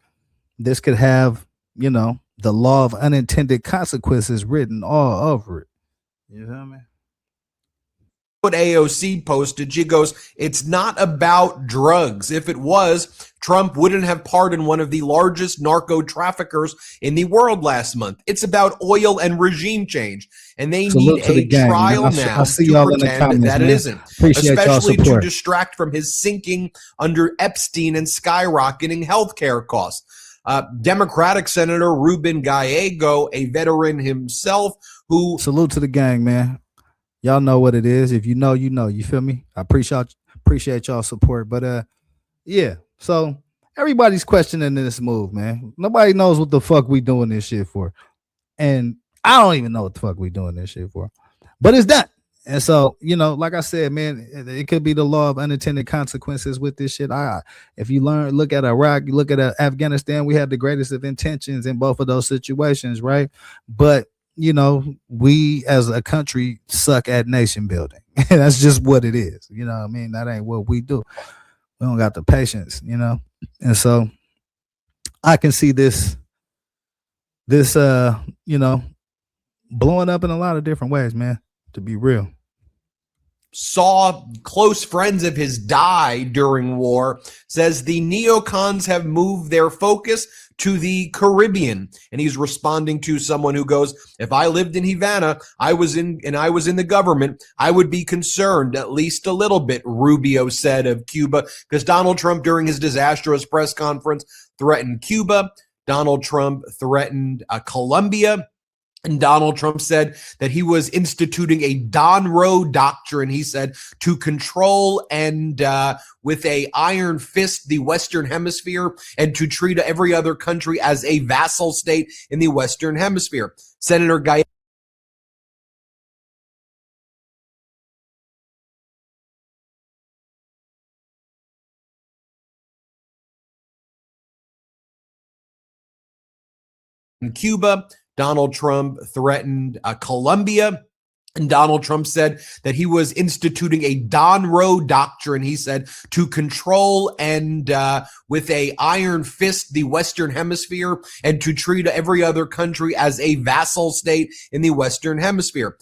This could have, you know, the law of unintended consequences written all over it. You know what I mean? What AOC posted, she goes, it's not about drugs. If it was, Trump wouldn't have pardoned one of the largest narco traffickers in the world last month. It's about oil and regime change. And they need a trial now to pretend that it isn't, especially to distract from his sinking under Epstein and skyrocketing healthcare costs. Democratic Senator Ruben Gallego, a veteran himself, who... Salute to the gang, man. Y'all know what it is. If you know, you know. You feel me? I appreciate y'all support. But yeah. So everybody's questioning this move, man. Nobody knows what the fuck we doing this shit for. And I don't even know what the fuck we doing this shit for. But it's done. And so, you know, like I said, man, it could be the law of unintended consequences with this shit. If you look at Iraq, you look at Afghanistan, we had the greatest of intentions in both of those situations, right? But you know, we as a country suck at nation building. That's just what it is. You know what I mean? That ain't what we do. We don't got the patience, you know? And so I can see this, you know, blowing up in a lot of different ways, man, to be real. Saw close friends of his die during war, says the neocons have moved their focus to the Caribbean. And he's responding to someone who goes, if I lived in Havana, I was in the government, I would be concerned at least a little bit, Rubio said of Cuba, because Donald Trump during his disastrous press conference threatened Cuba. Donald Trump threatened Colombia. And Donald Trump said that he was instituting a Don Roe doctrine, he said, to control and with a iron fist the Western Hemisphere and to treat every other country as a vassal state in the Western Hemisphere. Senator Guy in Cuba. Donald Trump threatened Colombia. And Donald Trump said that he was instituting a Don Roe doctrine, he said, to control and with a iron fist the Western Hemisphere and to treat every other country as a vassal state in the Western Hemisphere.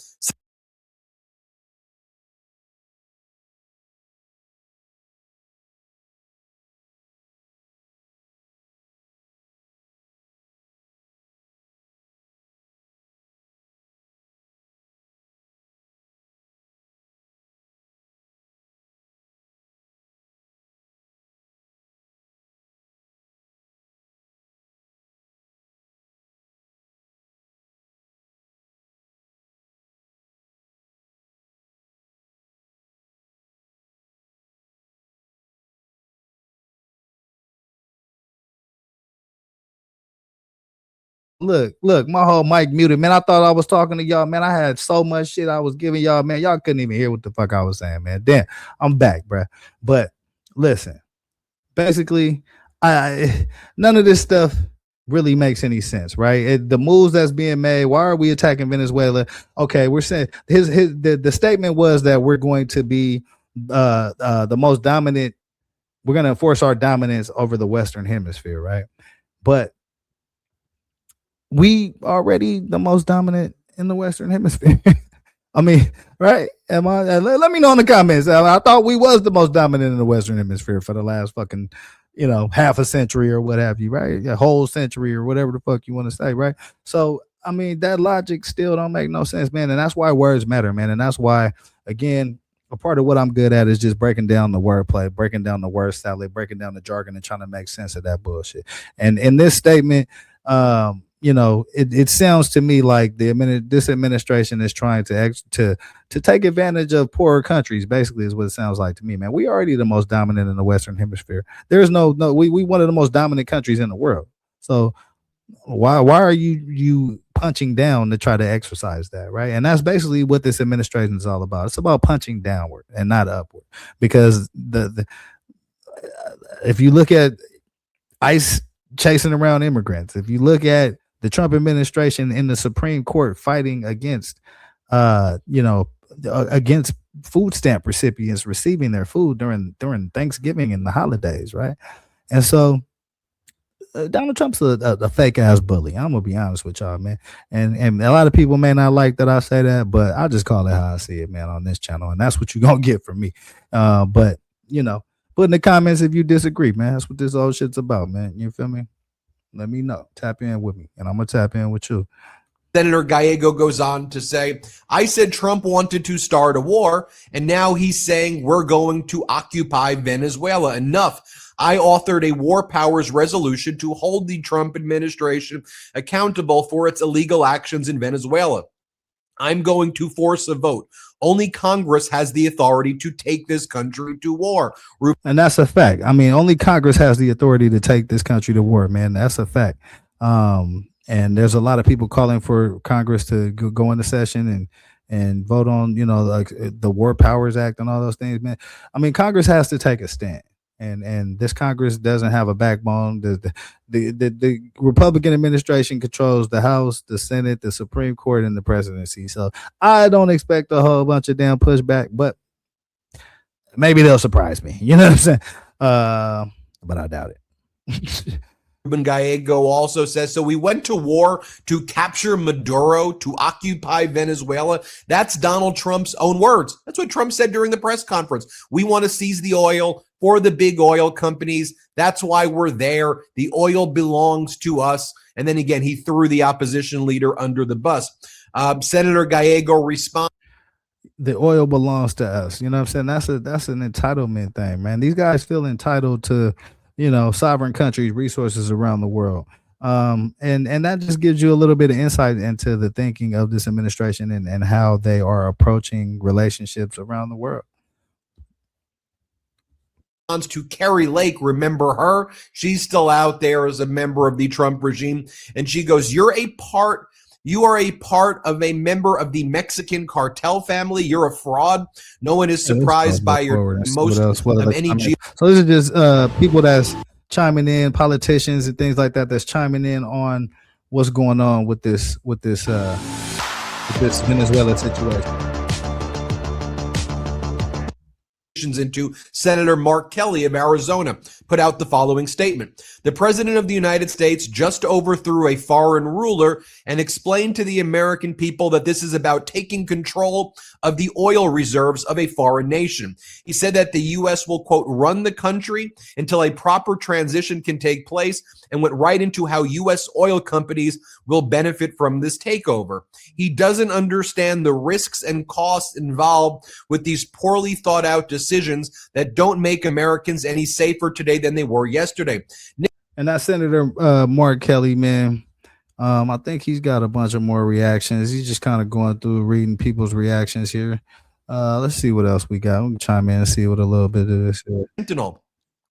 Look, my whole mic muted, man. I thought I was talking to y'all, man. I had so much shit I was giving y'all, man. Y'all couldn't even hear what the fuck I was saying, man. Damn, I'm back, bro. But listen, basically, none of this stuff really makes any sense, right? The moves that's being made. Why are we attacking Venezuela? Okay, we're saying the statement was that we're going to be the most dominant. We're going to enforce our dominance over the Western Hemisphere, right? But we already the most dominant in the Western Hemisphere. I mean, right? Am I? Let me know in the comments. I thought we was the most dominant in the Western Hemisphere for the last fucking, you know, half a century or what have you, right? A whole century or whatever the fuck you want to say, right? So, I mean, that logic still don't make no sense, man. And that's why words matter, man. And that's why, again, a part of what I'm good at is just breaking down the wordplay, breaking down the word salad, breaking down the jargon, and trying to make sense of that bullshit. And in this statement, you know, it sounds to me like this administration is trying to take advantage of poorer countries. Basically, is what it sounds like to me, man. We already the most dominant in the Western Hemisphere. There's no we one of the most dominant countries in the world. So why are you punching down to try to exercise that, right? And that's basically what this administration is all about. It's about punching downward and not upward, because if you look at ICE chasing around immigrants, if you look at the Trump administration in the Supreme Court fighting against against food stamp recipients receiving their food during Thanksgiving and the holidays, right? And so Donald Trump's a fake ass bully. I'm gonna be honest with y'all, man. And a lot of people may not like that I say that, but I just call it how I see it, man, on this channel, and that's what you're gonna get from me. But you know, put in the comments if you disagree, man. That's what this whole shit's about, man. You feel me? Let me know. Tap in with me, and I'm gonna tap in with you. Senator Gallego goes on to say, I said Trump wanted to start a war, and now he's saying we're going to occupy Venezuela. Enough. I authored a war powers resolution to hold the Trump administration accountable for its illegal actions in Venezuela. I'm going to force a vote. Only Congress has the authority to take this country to war. And that's a fact. I mean, only Congress has the authority to take this country to war, man. That's a fact. And there's a lot of people calling for Congress to go into session and vote on, you know, like the War Powers Act and all those things, man. I mean, Congress has to take a stand. And this Congress doesn't have a backbone. The Republican administration controls the House, the Senate, the Supreme Court, and the presidency. So I don't expect a whole bunch of damn pushback, but maybe they'll surprise me. You know what I'm saying? But I doubt it. Ruben Gallego also says, so we went to war to capture Maduro, to occupy Venezuela. That's Donald Trump's own words. That's what Trump said during the press conference. We want to seize the oil for the big oil companies. That's why we're there. The oil belongs to us. And then again, he threw the opposition leader under the bus. Senator Gallego responded. The oil belongs to us. You know what I'm saying? That's an entitlement thing, man. These guys feel entitled to, you know, sovereign countries, resources around the world. And that just gives you a little bit of insight into the thinking of this administration and how they are approaching relationships around the world. To Carrie Lake, remember her? She's still out there as a member of the Trump regime. And she goes, you are a part of a member of the Mexican cartel family. You're a fraud. No one is surprised by your most of any. So this is just people that's chiming in, politicians and things like that, that's chiming in on what's going on with this Venezuela situation. Into Senator Mark Kelly of Arizona put out the following statement. The President of the United States just overthrew a foreign ruler and explained to the American people that this is about taking control of the oil reserves of a foreign nation. He said that the U.S. will, quote, run the country until a proper transition can take place, and went right into how U.S. oil companies will benefit from this takeover. He doesn't understand the risks and costs involved with these poorly thought out decisions that don't make Americans any safer today than they were yesterday. And that Senator Mark Kelly, man, I think he's got a bunch of more reactions. He's just kind of going through reading people's reactions here. Let's see what else we got. We can chime in and see what a little bit of this is.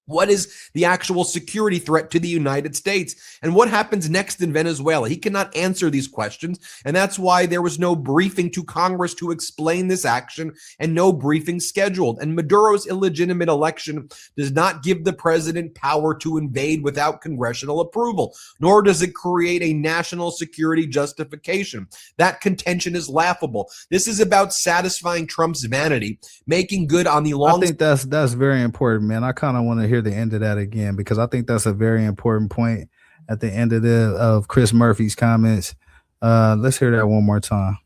What is the actual security threat to the United States? And what happens next in Venezuela? He cannot answer these questions. And that's why there was no briefing to Congress to explain this action, and no briefing scheduled. And Maduro's illegitimate election does not give the president power to invade without congressional approval, nor does it create a national security justification. That contention is laughable. This is about satisfying Trump's vanity, making good on the long. I think that's very important, man. I kind of want to hear the end of that again, because I think that's a very important point at the end of Chris Murphy's comments. Let's hear that one more time.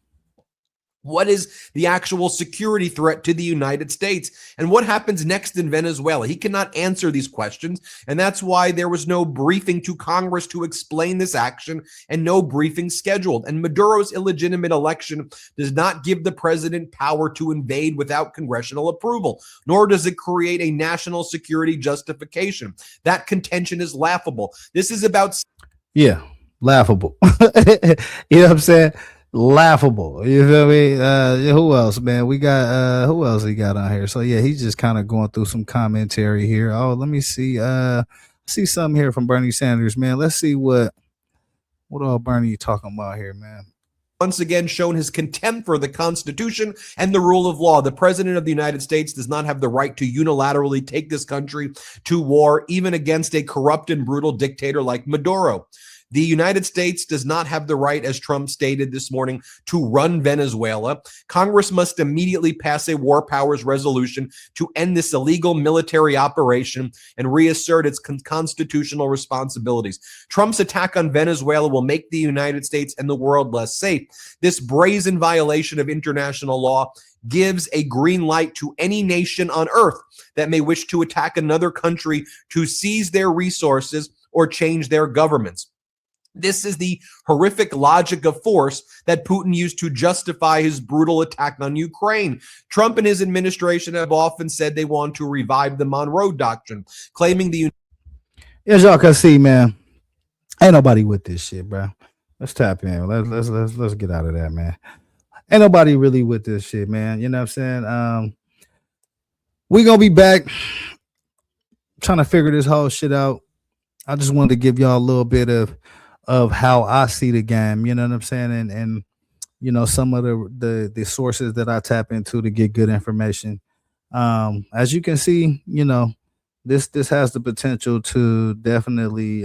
What is the actual security threat to the United States? And what happens next in Venezuela? He cannot answer these questions. And that's why there was no briefing to Congress to explain this action, and no briefing scheduled. And Maduro's illegitimate election does not give the president power to invade without congressional approval, nor does it create a national security justification. That contention is laughable. This is about. Yeah, laughable. You know what I'm saying? Laughable. You feel me? Who else, man? We got who else he got on here? So yeah, he's just kind of going through some commentary here. Oh, let me see. See something here from Bernie Sanders, man. Let's see what all Bernie talking about here, man. Once again shown his contempt for the Constitution and the rule of law. The President of the United States does not have the right to unilaterally take this country to war, even against a corrupt and brutal dictator like Maduro. The United States does not have the right, as Trump stated this morning, to run Venezuela. Congress must immediately pass a war powers resolution to end this illegal military operation and reassert its constitutional responsibilities. Trump's attack on Venezuela will make the United States and the world less safe. This brazen violation of international law gives a green light to any nation on earth that may wish to attack another country to seize their resources or change their governments. This is the horrific logic of force that Putin used to justify his brutal attack on Ukraine. Trump and his administration have often said they want to revive the Monroe Doctrine, claiming the. As y'all can see, man, ain't nobody with this shit, bro. Let's tap in. Let's get out of that, man. Ain't nobody really with this shit, man. You know what I'm saying? We gonna be back trying to figure this whole shit out. I just wanted to give y'all a little bit of how I see the game, you know what I'm saying, and you know, some of the sources that I tap into to get good information. As you can see, you know, this has the potential to definitely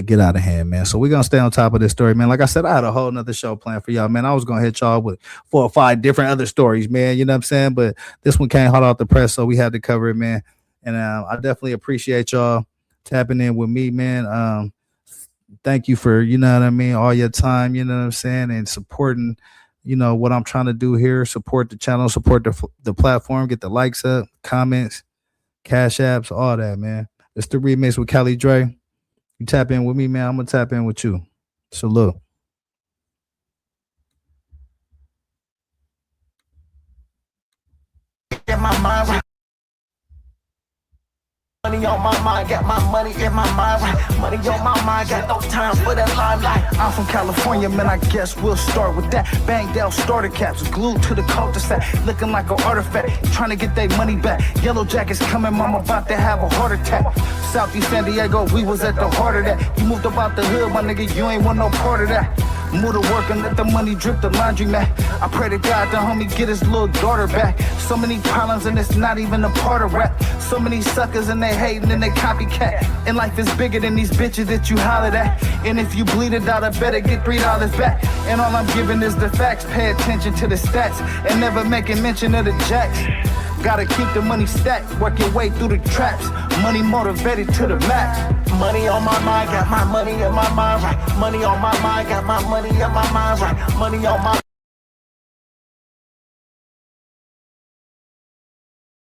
get out of hand, man. So we're gonna stay on top of this story, man. Like I said, I had a whole nother show planned for y'all, man. I was gonna hit y'all with 4 or 5 different other stories, man. You know what I'm saying? But this one came hot off the press, so we had to cover it, man. And I definitely appreciate y'all tapping in with me, man. Thank you for, you know what I mean, all your time, you know what I'm saying, and supporting, you know, what I'm trying to do here. Support the channel, support the platform, get the likes up, comments, cash apps, all that, man. It's the remix with Cali Dre. You tap in with me, man. I'm gonna tap in with you. Salute. Get my mind right. Money on my mind, got my money in my mind right. Money on my mind, got no time for that limelight. I'm from California, man, I guess we'll start with that. Banged out starter caps, glued to the cul-de-sac, looking like an artifact, trying to get their money back. Yellow jackets coming, mom about to have a heart attack. Southeast San Diego, we was at the heart of that. You moved about the hood, my nigga, you ain't want no part of that. Move to work and let the money drip the laundry mat. I pray to God the homie get his little daughter back. So many problems and it's not even a part of rap. So many suckers and they hating and they copycat. And life is bigger than these bitches that you hollered at. And if you bleed it out, I better get $3 back. And all I'm giving is the facts. Pay attention to the stats and never making mention of the jacks. Gotta keep the money stacked, work your way through the traps. Money motivated to the max. Money on my mind, got my money in my mind right. Money on my mind, got my money in my mind right. Money on my